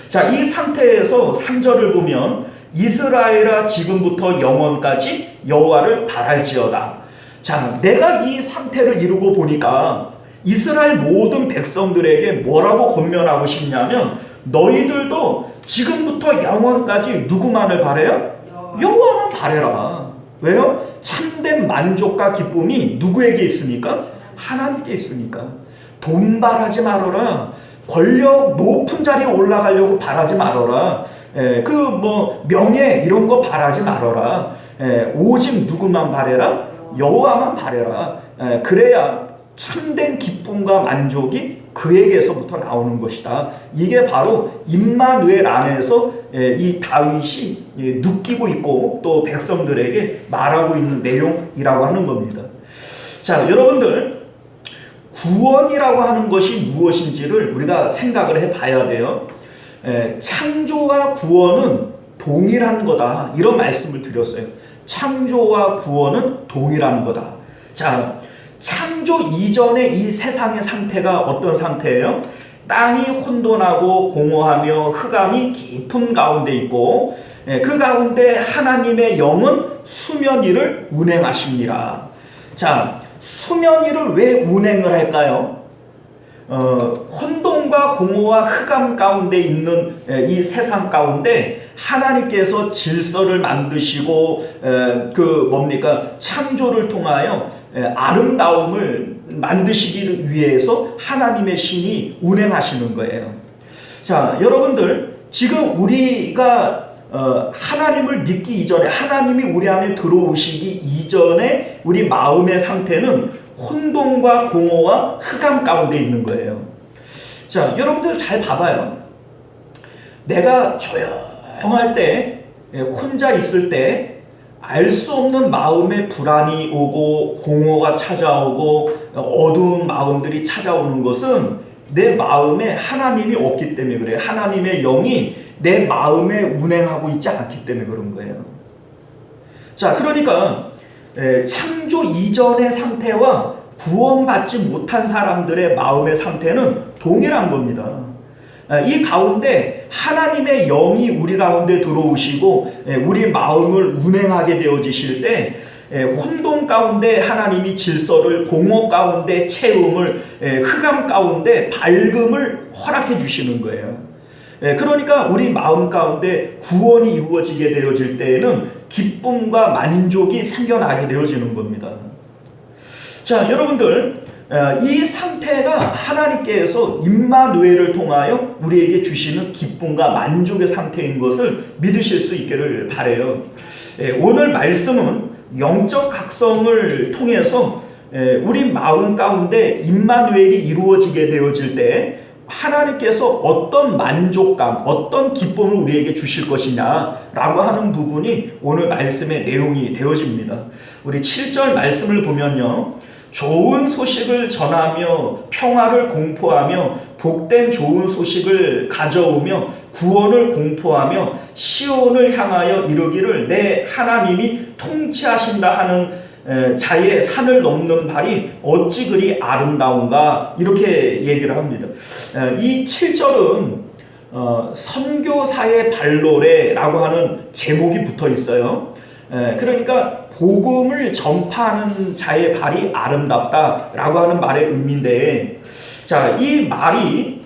자, 이 상태에서 3절을 보면 이스라엘아 지금부터 영원까지 여호와를 바랄지어다. 자, 내가 이 상태를 이루고 보니까 이스라엘 모든 백성들에게 뭐라고 권면하고 싶냐면 너희들도 지금부터 영원까지 누구만을 바래요? 여호와만 바래라. 왜요? 참된 만족과 기쁨이 누구에게 있으니까? 하나님께 있으니까. 돈 바라지 말아라. 권력 높은 자리에 올라가려고 바라지 말아라. 명예 이런 거 바라지 말아라. 오직 누구만 바래라? 여호와만 바래라. 그래야 참된 기쁨과 만족이 그에게서부터 나오는 것이다. 이게 바로 임마누엘 안에서 이 다윗이 느끼고 있고 또 백성들에게 말하고 있는 내용이라고 하는 겁니다. 자, 여러분들 구원이라고 하는 것이 무엇인지를 우리가 생각을 해봐야 돼요. 창조와 구원은 동일한 거다. 이런 말씀을 드렸어요. 창조와 구원은 동일한 거다. 자, 창조 이전의 이 세상의 상태가 어떤 상태예요? 땅이 혼돈하고 공허하며 흑암이 깊은 가운데 있고 그 가운데 하나님의 영은 수면 위를 운행하십니다. 자, 수면 위를 왜 운행을 할까요? 혼돈과 공허와 흑암 가운데 있는 이 세상 가운데 하나님께서 질서를 만드시고 창조를 통하여 아름다움을 만드시기 위해서 하나님의 신이 운행하시는 거예요. 자, 여러분들 지금 우리가 하나님을 믿기 이전에 하나님이 우리 안에 들어오시기 이전에 우리 마음의 상태는 혼돈과 공허와 흑암 가운데 있는 거예요. 자, 여러분들 잘 봐봐요. 내가 조용할 때, 혼자 있을 때 알 수 없는 마음의 불안이 오고 공허가 찾아오고 어두운 마음들이 찾아오는 것은 내 마음에 하나님이 없기 때문에 그래요. 하나님의 영이 내 마음에 운행하고 있지 않기 때문에 그런 거예요. 자, 그러니까 창조 이전의 상태와 구원받지 못한 사람들의 마음의 상태는 동일한 겁니다. 이 가운데 하나님의 영이 우리 가운데 들어오시고 우리 마음을 운행하게 되어지실 때 혼돈 가운데 하나님이 질서를, 공허 가운데 채움을, 흑암 가운데 밝음을 허락해 주시는 거예요. 그러니까 우리 마음 가운데 구원이 이루어지게 되어질 때에는 기쁨과 만족이 생겨나게 되어지는 겁니다. 자, 여러분들 이 상태가 하나님께서 임마누엘을 통하여 우리에게 주시는 기쁨과 만족의 상태인 것을 믿으실 수 있기를 바라요. 오늘 말씀은 영적 각성을 통해서 우리 마음 가운데 임마누엘이 이루어지게 되어질 때 하나님께서 어떤 만족감, 어떤 기쁨을 우리에게 주실 것이냐라고 하는 부분이 오늘 말씀의 내용이 되어집니다. 우리 7절 말씀을 보면요. 좋은 소식을 전하며 평화를 공포하며 복된 좋은 소식을 가져오며 구원을 공포하며 시온을 향하여 이르기를 내 하나님이 통치하신다 하는 자의 산을 넘는 발이 어찌 그리 아름다운가 이렇게 얘기를 합니다. 이 7절은 선교사의 발로레라고 하는 제목이 붙어 있어요. 그러니까 복음을 전파하는 자의 발이 아름답다라고 하는 말의 의미인데, 자, 이 말이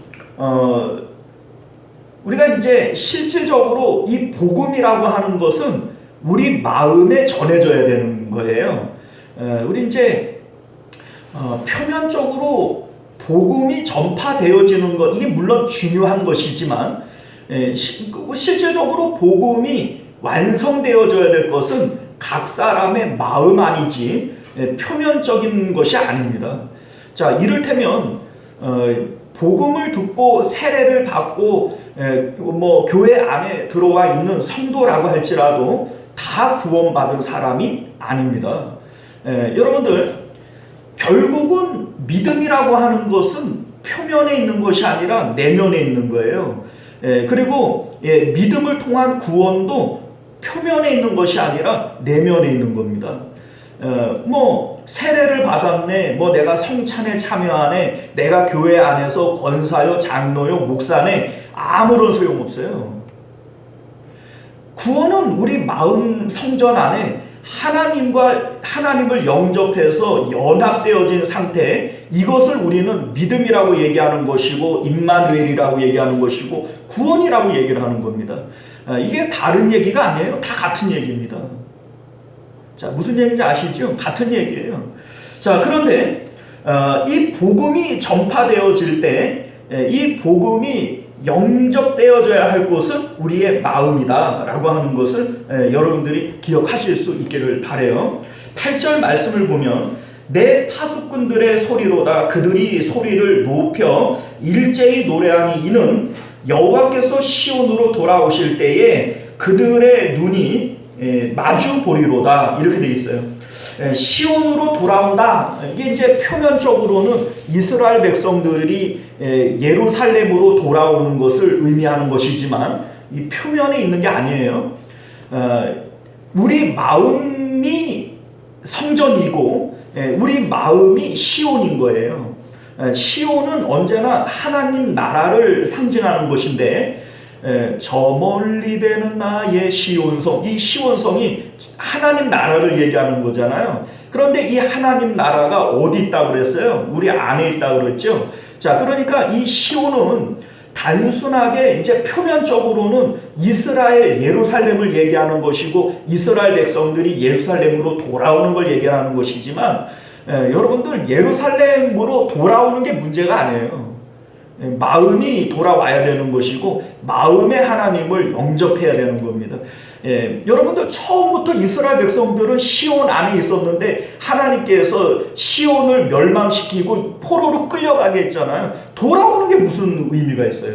우리가 이제 실질적으로 이 복음이라고 하는 것은 우리 마음에 전해져야 되는 거예요. 우리 이제 표면적으로 복음이 전파되어지는 것, 이게 물론 중요한 것이지만 실질적으로 복음이 완성되어져야 될 것은 각 사람의 마음 아니지 표면적인 것이 아닙니다. 자, 이를테면 복음을 듣고 세례를 받고 교회 안에 들어와 있는 성도라고 할지라도 다 구원받은 사람이 아닙니다. 여러분들 결국은 믿음이라고 하는 것은 표면에 있는 것이 아니라 내면에 있는 거예요. 그리고 믿음을 통한 구원도 표면에 있는 것이 아니라 내면에 있는 겁니다. 뭐 세례를 받았네, 뭐 내가 성찬에 참여하네, 내가 교회 안에서 권사요, 장로요, 목사네, 아무런 소용없어요. 구원은 우리 마음 성전 안에 하나님을 영접해서 연합되어진 상태, 이것을 우리는 믿음이라고 얘기하는 것이고 임마누엘이라고 얘기하는 것이고 구원이라고 얘기를 하는 겁니다. 이게 다른 얘기가 아니에요. 다 같은 얘기입니다. 자, 무슨 얘기인지 아시죠? 같은 얘기예요. 자, 그런데 이 복음이 전파되어질 때 이 복음이 영접되어져야 할 곳은 우리의 마음이다 라고 하는 것을 여러분들이 기억하실 수 있기를 바라요. 8절 말씀을 보면 내 파수꾼들의 소리로다 그들이 소리를 높여 일제히 노래하니 이는 여호와께서 시온으로 돌아오실 때에 그들의 눈이 마주 보리로다 이렇게 돼 있어요. 시온으로 돌아온다. 이게 이제 표면적으로는 이스라엘 백성들이 예루살렘으로 돌아오는 것을 의미하는 것이지만 이 표면에 있는 게 아니에요. 우리 마음이 성전이고 우리 마음이 시온인 거예요. 시온은 언제나 하나님 나라를 상징하는 것인데 저 멀리 배는 나의 시온성, 이 시온성이 하나님 나라를 얘기하는 거잖아요. 그런데 이 하나님 나라가 어디 있다고 그랬어요? 우리 안에 있다고 그랬죠. 자, 그러니까 이 시온은 단순하게 이제 표면적으로는 이스라엘 예루살렘을 얘기하는 것이고 이스라엘 백성들이 예루살렘으로 돌아오는 걸 얘기하는 것이지만 여러분들 예루살렘으로 돌아오는 게 문제가 아니에요. 마음이 돌아와야 되는 것이고 마음의 하나님을 영접해야 되는 겁니다. 여러분들 처음부터 이스라엘 백성들은 시온 안에 있었는데 하나님께서 시온을 멸망시키고 포로로 끌려가게 했잖아요. 돌아오는 게 무슨 의미가 있어요?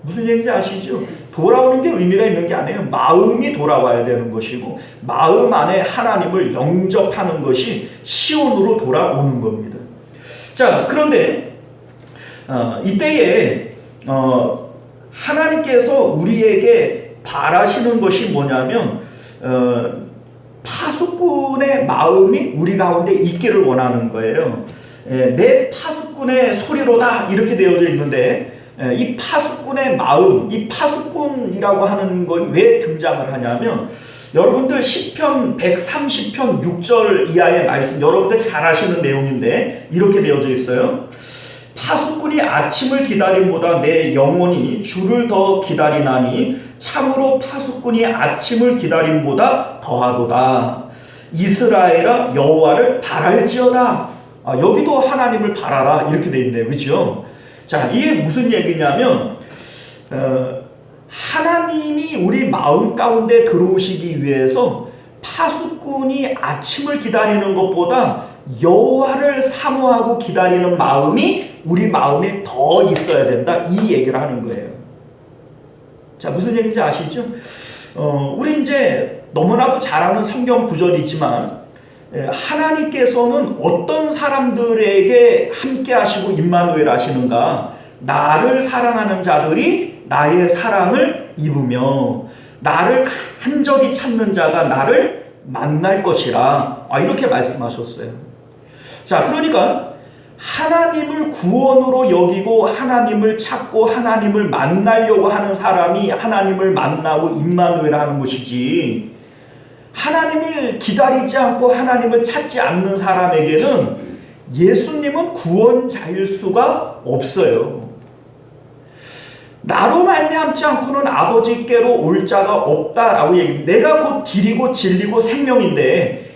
무슨 얘기인지 아시죠? 돌아오는 게 의미가 있는 게 아니에요. 마음이 돌아와야 되는 것이고 마음 안에 하나님을 영접하는 것이 시온으로 돌아오는 겁니다. 자, 그런데 이때에 하나님께서 우리에게 바라시는 것이 뭐냐면 파수꾼의 마음이 우리 가운데 있기를 원하는 거예요. 내 파수꾼의 소리로다 이렇게 되어져 있는데 이 파수꾼의 마음, 이 파수꾼이라고 하는 건 왜 등장을 하냐면 여러분들 시편 130편 6절 이하의 말씀 여러분들 잘 아시는 내용인데 이렇게 되어져 있어요. 파수꾼이 아침을 기다림보다 내 영혼이 주를 더 기다리나니 참으로 파수꾼이 아침을 기다림보다 더하도다. 이스라엘아 여호와를 바랄지어다. 여기도 하나님을 바라라 이렇게 돼 있네요. 그렇죠? 자, 이게 무슨 얘기냐면 하나님이 우리 마음 가운데 들어오시기 위해서 파수꾼이 아침을 기다리는 것보다 여호와를 사모하고 기다리는 마음이 우리 마음에 더 있어야 된다 이 얘기를 하는 거예요. 자, 무슨 얘기인지 아시죠? 우리 이제 너무나도 잘 아는 성경 구절이지만 하나님께서는 어떤 사람들에게 함께 하시고 임마누엘 하시는가? 나를 사랑하는 자들이 나의 사랑을 입으며 나를 간절히 찾는 자가 나를 만날 것이라 이렇게 말씀하셨어요. 자, 그러니까 하나님을 구원으로 여기고 하나님을 찾고 하나님을 만나려고 하는 사람이 하나님을 만나고 임마누엘 하는 것이지 하나님을 기다리지 않고 하나님을 찾지 않는 사람에게는 예수님은 구원자일 수가 없어요. 나로 말미암지 않고는 아버지께로 올 자가 없다라고 얘기합니다. 내가 곧 길이고 진리고 생명인데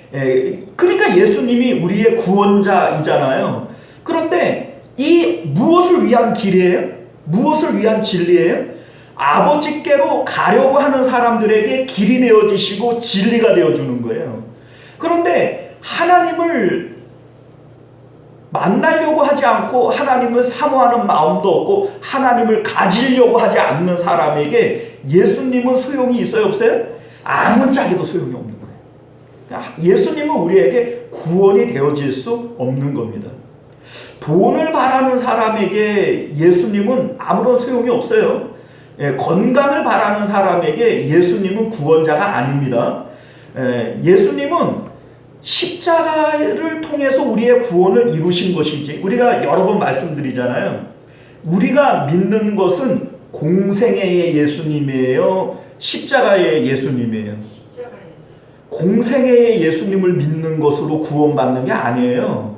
그러니까 예수님이 우리의 구원자이잖아요. 그런데 이 무엇을 위한 길이에요? 무엇을 위한 진리예요? 아버지께로 가려고 하는 사람들에게 길이 되어지시고 진리가 되어주는 거예요. 그런데 하나님을 만나려고 하지 않고 하나님을 사모하는 마음도 없고 하나님을 가지려고 하지 않는 사람에게 예수님은 소용이 있어요? 없어요? 아무짝에도 소용이 없는 거예요. 그러니까 예수님은 우리에게 구원이 되어질 수 없는 겁니다. 돈을 바라는 사람에게 예수님은 아무런 소용이 없어요. 건강을 바라는 사람에게 예수님은 구원자가 아닙니다. 예수님은 십자가를 통해서 우리의 구원을 이루신 것이지, 우리가 여러 번 말씀드리잖아요. 우리가 믿는 것은 공생애의 예수님이에요, 십자가의 예수님이에요. 공생애의 예수님을 믿는 것으로 구원받는 게 아니에요.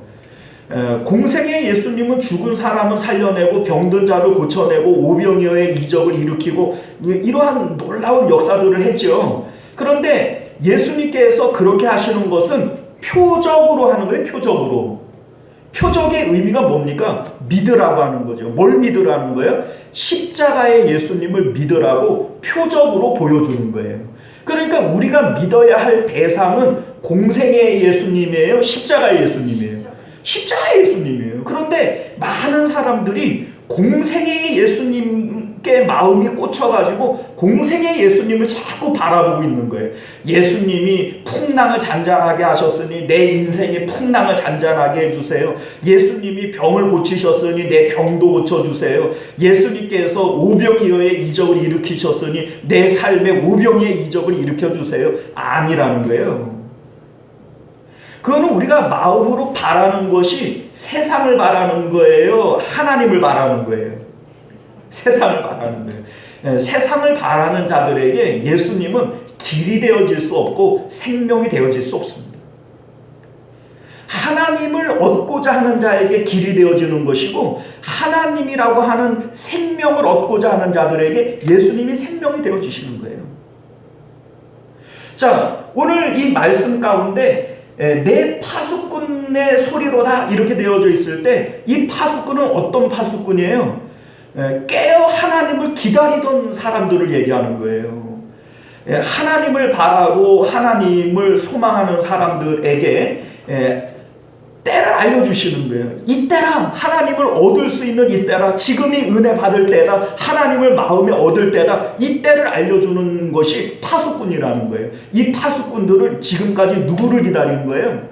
공생의 예수님은 죽은 사람을 살려내고 병든 자를 고쳐내고 오병이어의 이적을 일으키고 이러한 놀라운 역사들을 했죠. 그런데 예수님께서 그렇게 하시는 것은 표적으로 하는 거예요. 표적의 의미가 뭡니까? 믿으라고 하는 거죠. 뭘 믿으라는 거예요? 십자가의 예수님을 믿으라고 표적으로 보여주는 거예요. 그러니까 우리가 믿어야 할 대상은 공생의 예수님이에요, 십자가의 예수님이에요? 십자가의 예수님이에요. 그런데 많은 사람들이 공생의 예수님께 마음이 꽂혀가지고 공생의 예수님을 자꾸 바라보고 있는 거예요. 예수님이 풍랑을 잔잔하게 하셨으니 내 인생의 풍랑을 잔잔하게 해주세요. 예수님이 병을 고치셨으니 내 병도 고쳐주세요. 예수님께서 오병이어의 이적을 일으키셨으니 내 삶에 오병이의 이적을 일으켜주세요. 아니라는 거예요. 그거는 우리가 마음으로 바라는 것이 세상을 바라는 거예요, 하나님을 바라는 거예요? 세상을 바라는 거예요. 세상을 바라는 자들에게 예수님은 길이 되어질 수 없고 생명이 되어질 수 없습니다. 하나님을 얻고자 하는 자에게 길이 되어지는 것이고, 하나님이라고 하는 생명을 얻고자 하는 자들에게 예수님이 생명이 되어주시는 거예요. 자, 오늘 이 말씀 가운데 내 파수꾼의 소리로다 이렇게 되어져 있을 때, 이 파수꾼은 어떤 파수꾼이에요? 깨어 하나님을 기다리던 사람들을 얘기하는 거예요. 하나님을 바라고 하나님을 소망하는 사람들에게 때를 알려주시는 거예요. 이때라, 하나님을 얻을 수 있는 이때라, 지금이 은혜 받을 때다, 하나님을 마음에 얻을 때다, 이때를 알려주는 것이 파수꾼이라는 거예요. 이 파수꾼들은 지금까지 누구를 기다리는 거예요?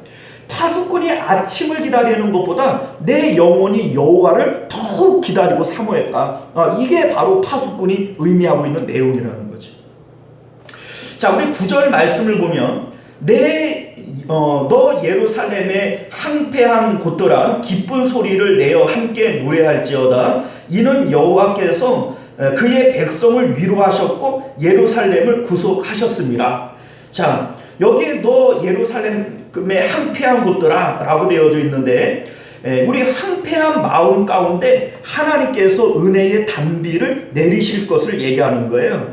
파수꾼이 아침을 기다리는 것보다 내 영혼이 여호와를 더욱 기다리고 사모했다. 이게 바로 파수꾼이 의미하고 있는 내용이라는 거죠. 자, 우리 9절 말씀을 보면 너 예루살렘의 항폐한 곳들아 기쁜 소리를 내어 함께 노래할지어다. 이는 여호와께서 그의 백성을 위로하셨고 예루살렘을 구속하셨습니다. 자, 여기 너 예루살렘의 항폐한 곳들아 라고 되어져 있는데, 우리 항폐한 마음 가운데 하나님께서 은혜의 단비를 내리실 것을 얘기하는 거예요.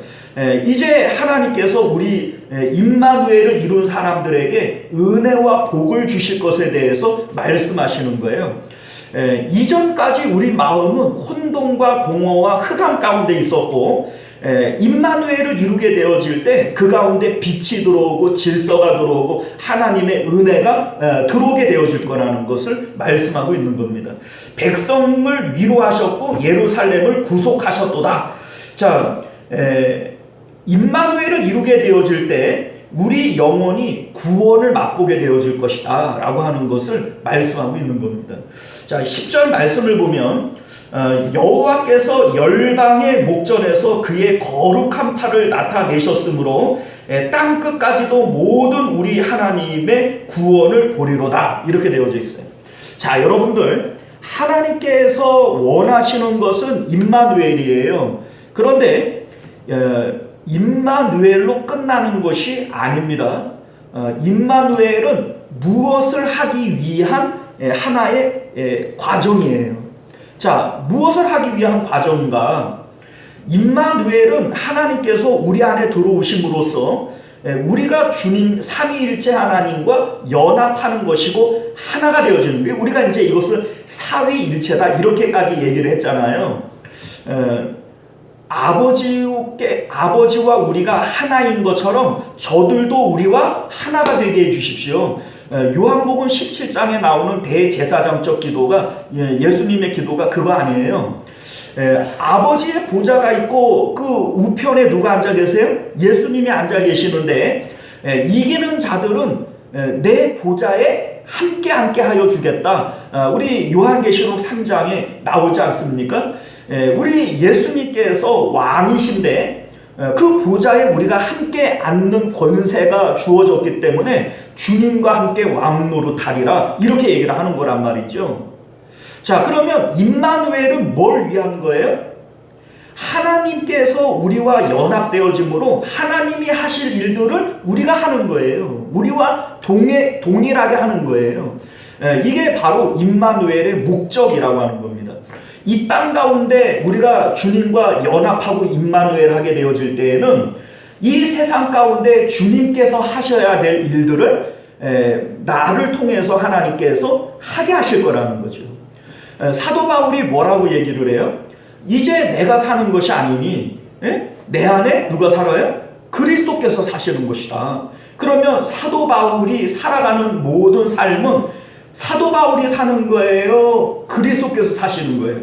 이제 하나님께서 우리 임마누엘을 이룬 사람들에게 은혜와 복을 주실 것에 대해서 말씀하시는 거예요. 이전까지 우리 마음은 혼돈과 공허와 흑암 가운데 있었고, 임마누엘을 이루게 되어질 때 그 가운데 빛이 들어오고 질서가 들어오고 하나님의 은혜가 들어오게 되어질 거라는 것을 말씀하고 있는 겁니다. 백성을 위로하셨고 예루살렘을 구속하셨도다. 자, 임마누엘을 이루게 되어질 때 우리 영혼이 구원을 맛보게 되어질 것이다 라고 하는 것을 말씀하고 있는 겁니다. 자, 10절 말씀을 보면 여호와께서 열방의 목전에서 그의 거룩한 팔을 나타내셨으므로 땅 끝까지도 모든 우리 하나님의 구원을 보리로다 이렇게 되어져 있어요. 자, 여러분들, 하나님께서 원하시는 것은 임마누엘이에요. 그런데 임마누엘로 끝나는 것이 아닙니다. 임마누엘은 무엇을 하기 위한 하나의 과정이에요. 자, 무엇을 하기 위한 과정인가? 임마누엘은 하나님께서 우리 안에 들어오심으로써 우리가 주님 삼위일체 하나님과 연합하는 것이고 하나가 되어지는 거예요. 우리가 이제 이것을 사위일체다 이렇게까지 얘기를 했잖아요. 아버지와 우리가 하나인 것처럼 저들도 우리와 하나가 되게 해주십시오. 요한복음 17장에 나오는 대제사장적 기도가, 예수님의 기도가 그거 아니에요. 아버지의 보좌가 있고 그 우편에 누가 앉아 계세요? 예수님이 앉아 계시는데, 이기는 자들은 내 보좌에 함께 하여 주겠다. 우리 요한계시록 3장에 나오지 않습니까? 우리 예수님께서 왕이신데 그 보좌에 우리가 함께 앉는 권세가 주어졌기 때문에 주님과 함께 왕노릇하리라 이렇게 얘기를 하는 거란 말이죠. 자, 그러면 임마누엘은 뭘 위한 거예요? 하나님께서 우리와 연합되어짐으로 하나님이 하실 일들을 우리가 하는 거예요. 우리와 동일하게 하는 거예요. 이게 바로 임마누엘의 목적이라고 하는 겁니다. 이 땅 가운데 우리가 주님과 연합하고 임마누엘 하게 되어질 때에는 이 세상 가운데 주님께서 하셔야 될 일들을 나를 통해서 하나님께서 하게 하실 거라는 거죠. 사도 바울이 뭐라고 얘기를 해요? 이제 내가 사는 것이 아니니 내 안에 누가 살아요? 그리스도께서 사시는 것이다. 그러면 사도 바울이 살아가는 모든 삶은 사도 바울이 사는 거예요? 그리스도께서 사시는 거예요?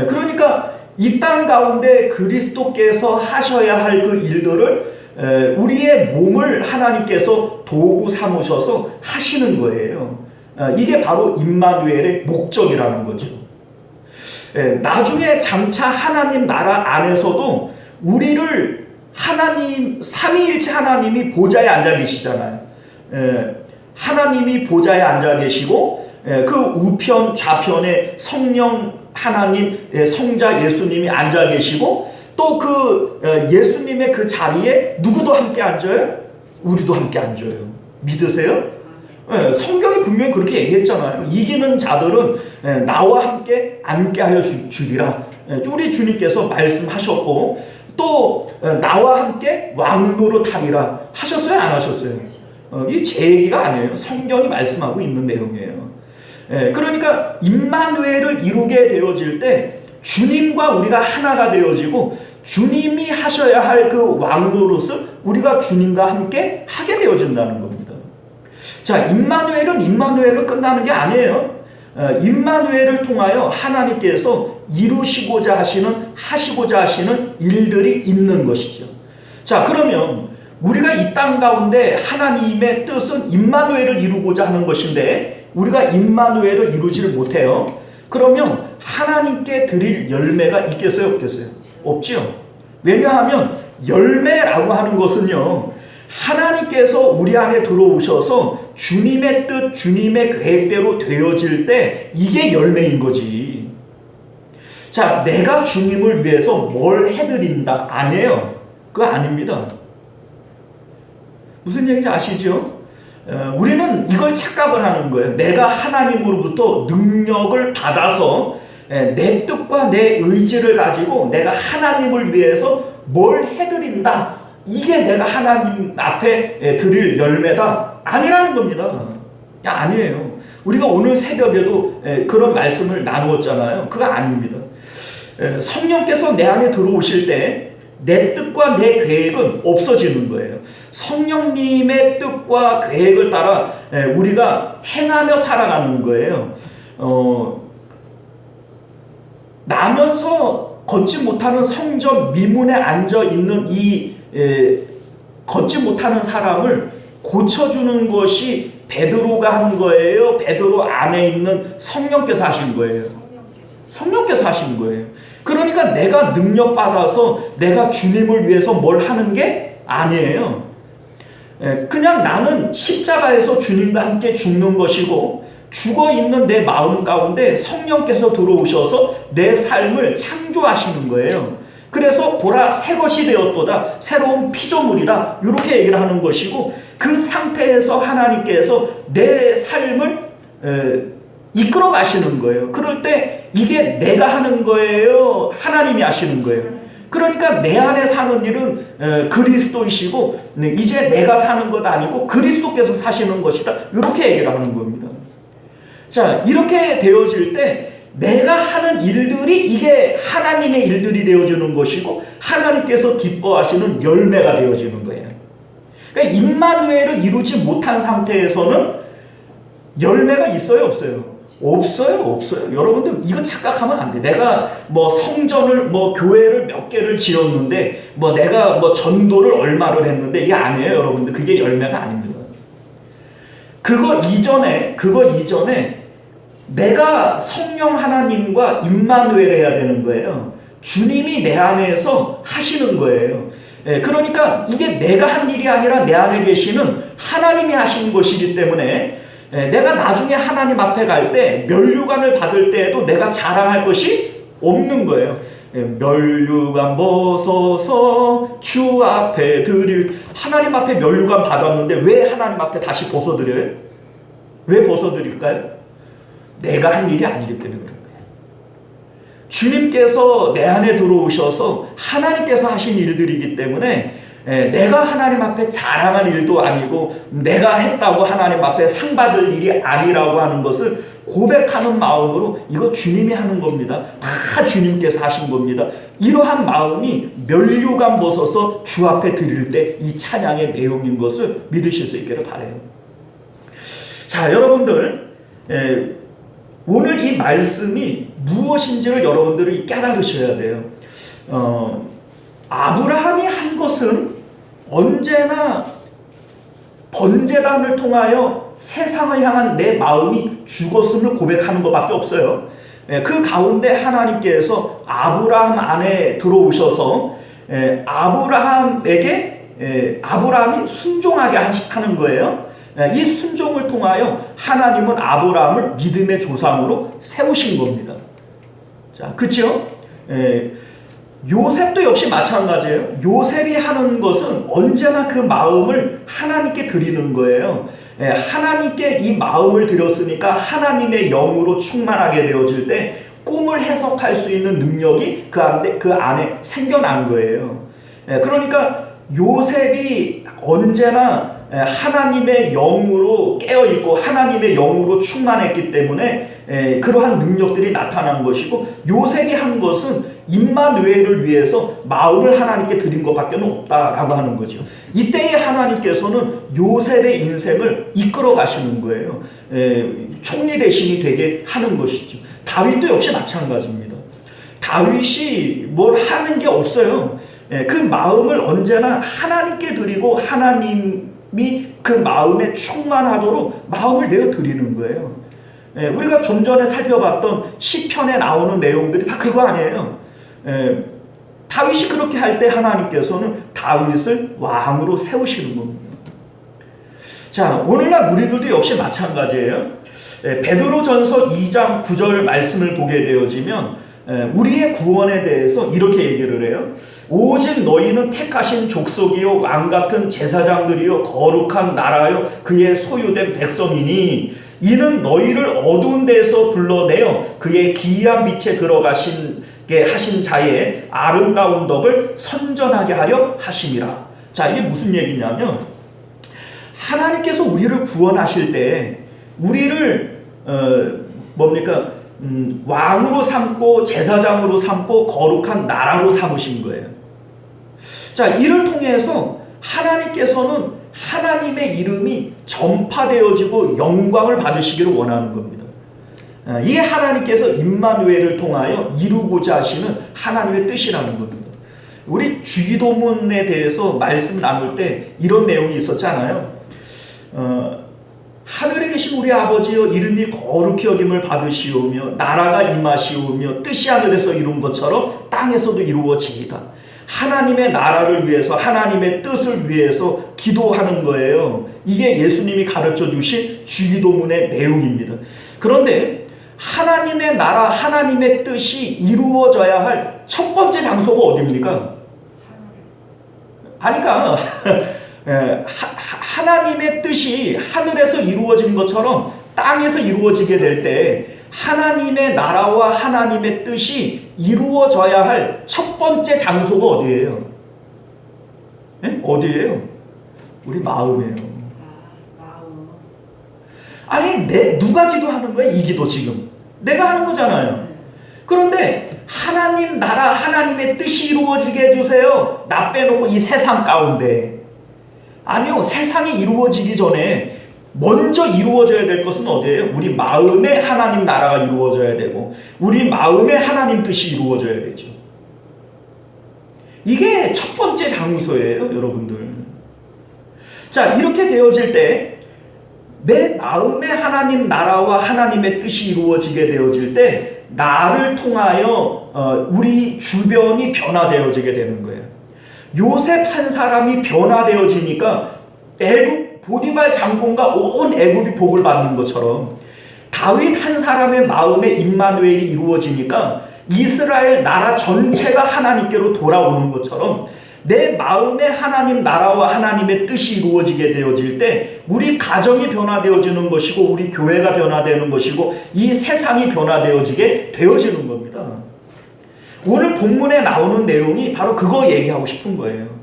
그러니까 이 땅 가운데 그리스도께서 하셔야 할 그 일들을 우리의 몸을 하나님께서 도구 삼으셔서 하시는 거예요. 이게 바로 임마누엘의 목적이라는 거죠. 나중에 장차 하나님 나라 안에서도 우리를 하나님, 삼위일체 하나님이 보좌에 앉아 계시잖아요. 하나님이 보좌에 앉아 계시고 그 우편 좌편에 성령 하나님, 성자 예수님이 앉아 계시고 또 그 예수님의 그 자리에 누구도 함께 앉아요? 우리도 함께 앉아요. 믿으세요? 성경이 분명히 그렇게 얘기했잖아요. 이기는 자들은 나와 함께 앉게 하여 주리라. 우리 주님께서 말씀하셨고 또 나와 함께 왕노릇하리라 하셨어요? 안 하셨어요? 이게 제 얘기가 아니에요. 성경이 말씀하고 있는 내용이에요. 그러니까 임마누엘을 이루게 되어질 때 주님과 우리가 하나가 되어지고 주님이 하셔야 할 그 왕노릇을 우리가 주님과 함께 하게 되어진다는 겁니다. 자, 임마누엘은 끝나는 게 아니에요. 임마누엘을 통하여 하나님께서 이루시고자 하시고자 하시는 일들이 있는 것이죠. 자, 그러면 우리가 이 땅 가운데 하나님의 뜻은 임마누엘을 이루고자 하는 것인데 우리가 임마누엘을 이루지를 못해요. 그러면 하나님께 드릴 열매가 있겠어요, 없겠어요? 없지요. 왜냐하면 열매라고 하는 것은요, 하나님께서 우리 안에 들어오셔서 주님의 뜻, 주님의 계획대로 되어질 때 이게 열매인 거지. 자, 내가 주님을 위해서 뭘 해드린다? 아니에요. 그거 아닙니다. 무슨 얘기인지 아시죠? 우리는 이걸 착각을 하는 거예요. 내가 하나님으로부터 능력을 받아서 내 뜻과 내 의지를 가지고 내가 하나님을 위해서 뭘 해드린다. 이게 내가 하나님 앞에 드릴 열매다. 아니라는 겁니다. 아니에요. 우리가 오늘 새벽에도 그런 말씀을 나누었잖아요. 그거 아닙니다. 성령께서 내 안에 들어오실 때 내 뜻과 내 계획은 없어지는 거예요. 성령님의 뜻과 계획을 따라 우리가 행하며 살아가는 거예요. 나면서 걷지 못하는 성전 미문에 앉아 있는 이 걷지 못하는 사람을 고쳐주는 것이 베드로가 한 거예요? 베드로 안에 있는 성령께서 하신 거예요? 성령께서 하신 거예요. 그러니까 내가 능력 받아서 내가 주님을 위해서 뭘 하는 게 아니에요. 그냥 나는 십자가에서 주님과 함께 죽는 것이고 죽어있는 내 마음 가운데 성령께서 들어오셔서 내 삶을 창조하시는 거예요. 그래서 보라 새 것이 되었도다. 새로운 피조물이다. 이렇게 얘기를 하는 것이고 그 상태에서 하나님께서 내 삶을 이끌어 가시는 거예요. 그럴 때 이게 내가 하는 거예요? 하나님이 하시는 거예요? 그러니까 내 안에 사는 일은 그리스도이시고 이제 내가 사는 것 아니고 그리스도께서 사시는 것이다. 이렇게 얘기를 하는 겁니다. 자, 이렇게 되어질 때 내가 하는 일들이 이게 하나님의 일들이 되어지는 것이고 하나님께서 기뻐하시는 열매가 되어지는 거예요. 그러니까 임마누엘을 이루지 못한 상태에서는 열매가 있어요, 없어요? 없어요. 여러분들 이거 착각하면 안 돼. 내가 뭐 성전을 뭐 교회를 몇 개를 지었는데 뭐 내가 뭐 전도를 얼마를 했는데 이게 아니에요, 여러분들. 그게 열매가 아닙니다. 그거 이전에 내가 성령 하나님과 임마누엘 해야 되는 거예요. 주님이 내 안에서 하시는 거예요. 그러니까 이게 내가 한 일이 아니라 내 안에 계시는 하나님이 하시는 것이기 때문에 내가 나중에 하나님 앞에 갈 때 면류관을 받을 때에도 내가 자랑할 것이 없는 거예요. 면류관 벗어서 주 앞에 드릴, 하나님 앞에 면류관 받았는데 왜 하나님 앞에 다시 벗어드려요? 왜 벗어드릴까요? 내가 한 일이 아니기 때문에 그런 거예요. 주님께서 내 안에 들어오셔서 하나님께서 하신 일들이기 때문에 내가 하나님 앞에 자랑할 일도 아니고 내가 했다고 하나님 앞에 상 받을 일이 아니라고 하는 것을 고백하는 마음으로 이거 주님이 하는 겁니다. 다 주님께서 하신 겁니다. 이러한 마음이 면류관 벗어서 주 앞에 드릴 때 이 찬양의 내용인 것을 믿으실 수 있기를 바라요. 자, 여러분들 오늘 이 말씀이 무엇인지를 여러분들이 깨달으셔야 돼요. 아브라함이 한 것은 언제나 번제단을 통하여 세상을 향한 내 마음이 죽었음을 고백하는 것밖에 없어요. 그 가운데 하나님께서 아브라함 안에 들어오셔서 아브라함이 순종하게 하는 거예요. 이 순종을 통하여 하나님은 아브라함을 믿음의 조상으로 세우신 겁니다. 자, 그렇죠? 요셉도 역시 마찬가지예요. 요셉이 하는 것은 언제나 그 마음을 하나님께 드리는 거예요. 하나님께 이 마음을 드렸으니까 하나님의 영으로 충만하게 되어질 때 꿈을 해석할 수 있는 능력이 그 안에 생겨난 거예요. 그러니까 요셉이 언제나 하나님의 영으로 깨어있고 하나님의 영으로 충만했기 때문에 그러한 능력들이 나타난 것이고, 요셉이 한 것은 임마누엘을 위해서 마음을 하나님께 드린 것밖에 없다라고 하는 거죠. 이때에 하나님께서는 요셉의 인생을 이끌어 가시는 거예요. 총리 대신이 되게 하는 것이죠. 다윗도 역시 마찬가지입니다. 다윗이 뭘 하는 게 없어요. 그 마음을 언제나 하나님께 드리고 하나님이 그 마음에 충만하도록 마음을 내어 드리는 거예요. 우리가 좀 전에 살펴봤던 시편에 나오는 내용들이 다 그거 아니에요. 다윗이 그렇게 할 때 하나님께서는 다윗을 왕으로 세우시는 겁니다. 자, 오늘날 우리들도 역시 마찬가지예요. 베드로전서 2장 9절 말씀을 보게 되어지면 우리의 구원에 대해서 이렇게 얘기를 해요. 오직 너희는 택하신 족속이요 왕같은 제사장들이요 거룩한 나라요 그의 소유된 백성이니 이는 너희를 어두운 데에서 불러내어 그의 기이한 빛에 들어가신게 하신 자의 아름다운 덕을 선전하게 하려 하심이라. 자, 이게 무슨 얘기냐면 하나님께서 우리를 구원하실 때 우리를 왕으로 삼고 제사장으로 삼고 거룩한 나라로 삼으신 거예요. 자, 이를 통해서 하나님께서는 하나님의 이름이 전파되어지고 영광을 받으시기를 원하는 겁니다. 이게 하나님께서 임마누엘을 통하여 이루고자 하시는 하나님의 뜻이라는 겁니다. 우리 주기도문에 대해서 말씀 나눌 때 이런 내용이 있었잖아요. 하늘에 계신 우리 아버지여 이름이 거룩히 여김을 받으시오며 나라가 임하시오며 뜻이 하늘에서 이룬 것처럼 땅에서도 이루어지이다. 하나님의 나라를 위해서 하나님의 뜻을 위해서 기도하는 거예요. 이게 예수님이 가르쳐 주신 주기도문의 내용입니다. 그런데 하나님의 나라 하나님의 뜻이 이루어져야 할 첫 번째 장소가 어디입니까? 아니까 하나님의 뜻이 하늘에서 이루어진 것처럼 땅에서 이루어지게 될 때 하나님의 나라와 하나님의 뜻이 이루어져야 할 첫 번째 장소가 어디예요? 어디예요? 우리 마음이에요. 아니, 누가 기도하는 거야? 이 기도 지금 내가 하는 거잖아요. 그런데 하나님 나라 하나님의 뜻이 이루어지게 해주세요. 나 빼놓고 이 세상 가운데. 아니요, 세상이 이루어지기 전에 먼저 이루어져야 될 것은 어디예요? 우리 마음에 하나님 나라가 이루어져야 되고 우리 마음에 하나님 뜻이 이루어져야 되죠. 이게 첫 번째 장소예요, 여러분들. 자, 이렇게 되어질 때 내 마음에 하나님 나라와 하나님의 뜻이 이루어지게 되어질 때 나를 통하여 우리 주변이 변화되어지게 되는 거예요. 요셉 한 사람이 변화되어지니까 애굽 보디발 장군과 온 애굽이 복을 받는 것처럼 다윗 한 사람의 마음에 임마누엘이 이루어지니까 이스라엘 나라 전체가 하나님께로 돌아오는 것처럼 내 마음에 하나님 나라와 하나님의 뜻이 이루어지게 되어질 때 우리 가정이 변화되어지는 것이고 우리 교회가 변화되는 것이고 이 세상이 변화되어지게 되어지는 겁니다. 오늘 본문에 나오는 내용이 바로 그거 얘기하고 싶은 거예요.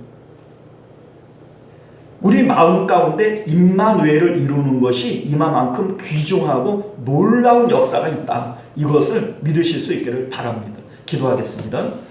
우리 마음 가운데 임마누엘을 이루는 것이 이만큼 귀중하고 놀라운 역사가 있다. 이것을 믿으실 수 있기를 바랍니다. 기도하겠습니다.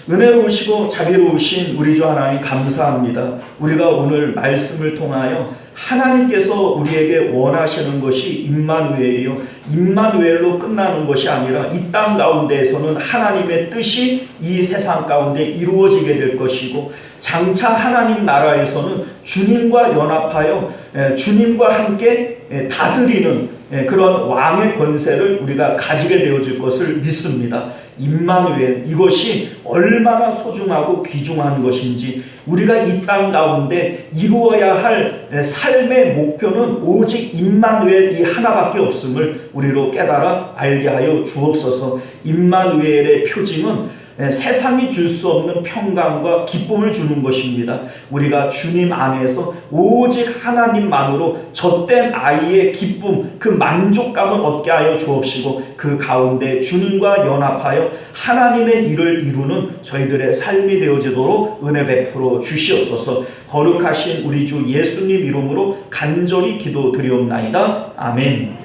은혜로우시고 자비로우신 우리 주 하나님 감사합니다. 우리가 오늘 말씀을 통하여 하나님께서 우리에게 원하시는 것이 임마누엘이요, 임마누엘로 끝나는 것이 아니라 이 땅 가운데에서는 하나님의 뜻이 이 세상 가운데 이루어지게 될 것이고 장차 하나님 나라에서는 주님과 연합하여 주님과 함께 다스리는 그런 왕의 권세를 우리가 가지게 되어질 것을 믿습니다. 임마누엘, 이것이 얼마나 소중하고 귀중한 것인지 우리가 이 땅 가운데 이루어야 할 삶의 목표는 오직 임마누엘 이 하나밖에 없음을 우리로 깨달아 알게 하여 주옵소서. 임마누엘의 표징은 세상이 줄 수 없는 평강과 기쁨을 주는 것입니다. 우리가 주님 안에서 오직 하나님만으로 젖된 아이의 기쁨, 그 만족감을 얻게 하여 주옵시고 그 가운데 주님과 연합하여 하나님의 일을 이루는 저희들의 삶이 되어지도록 은혜 베풀어 주시옵소서. 거룩하신 우리 주 예수님 이름으로 간절히 기도드리옵나이다. 아멘.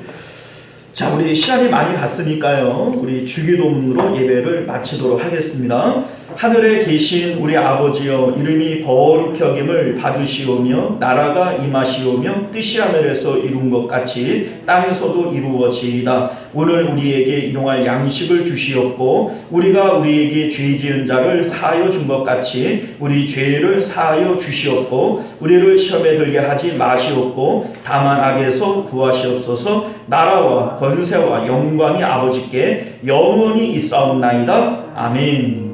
자, 우리 시간이 많이 갔으니까요, 우리 주기도문으로 예배를 마치도록 하겠습니다. 하늘에 계신 우리 아버지여, 이름이 거룩히 여김을 받으시오며 나라가 임하시오며 뜻이 하늘에서 이룬 것 같이 땅에서도 이루어지이다. 오늘 우리에게 일용할 양식을 주시옵고 우리가 우리에게 죄 지은 자를 사하여 준 것 같이 우리 죄를 사하여 주시옵고 우리를 시험에 들게 하지 마시옵고 다만 악에서 구하시옵소서. 나라와 권세와 영광이 아버지께 영원히 있사옵나이다. 아멘.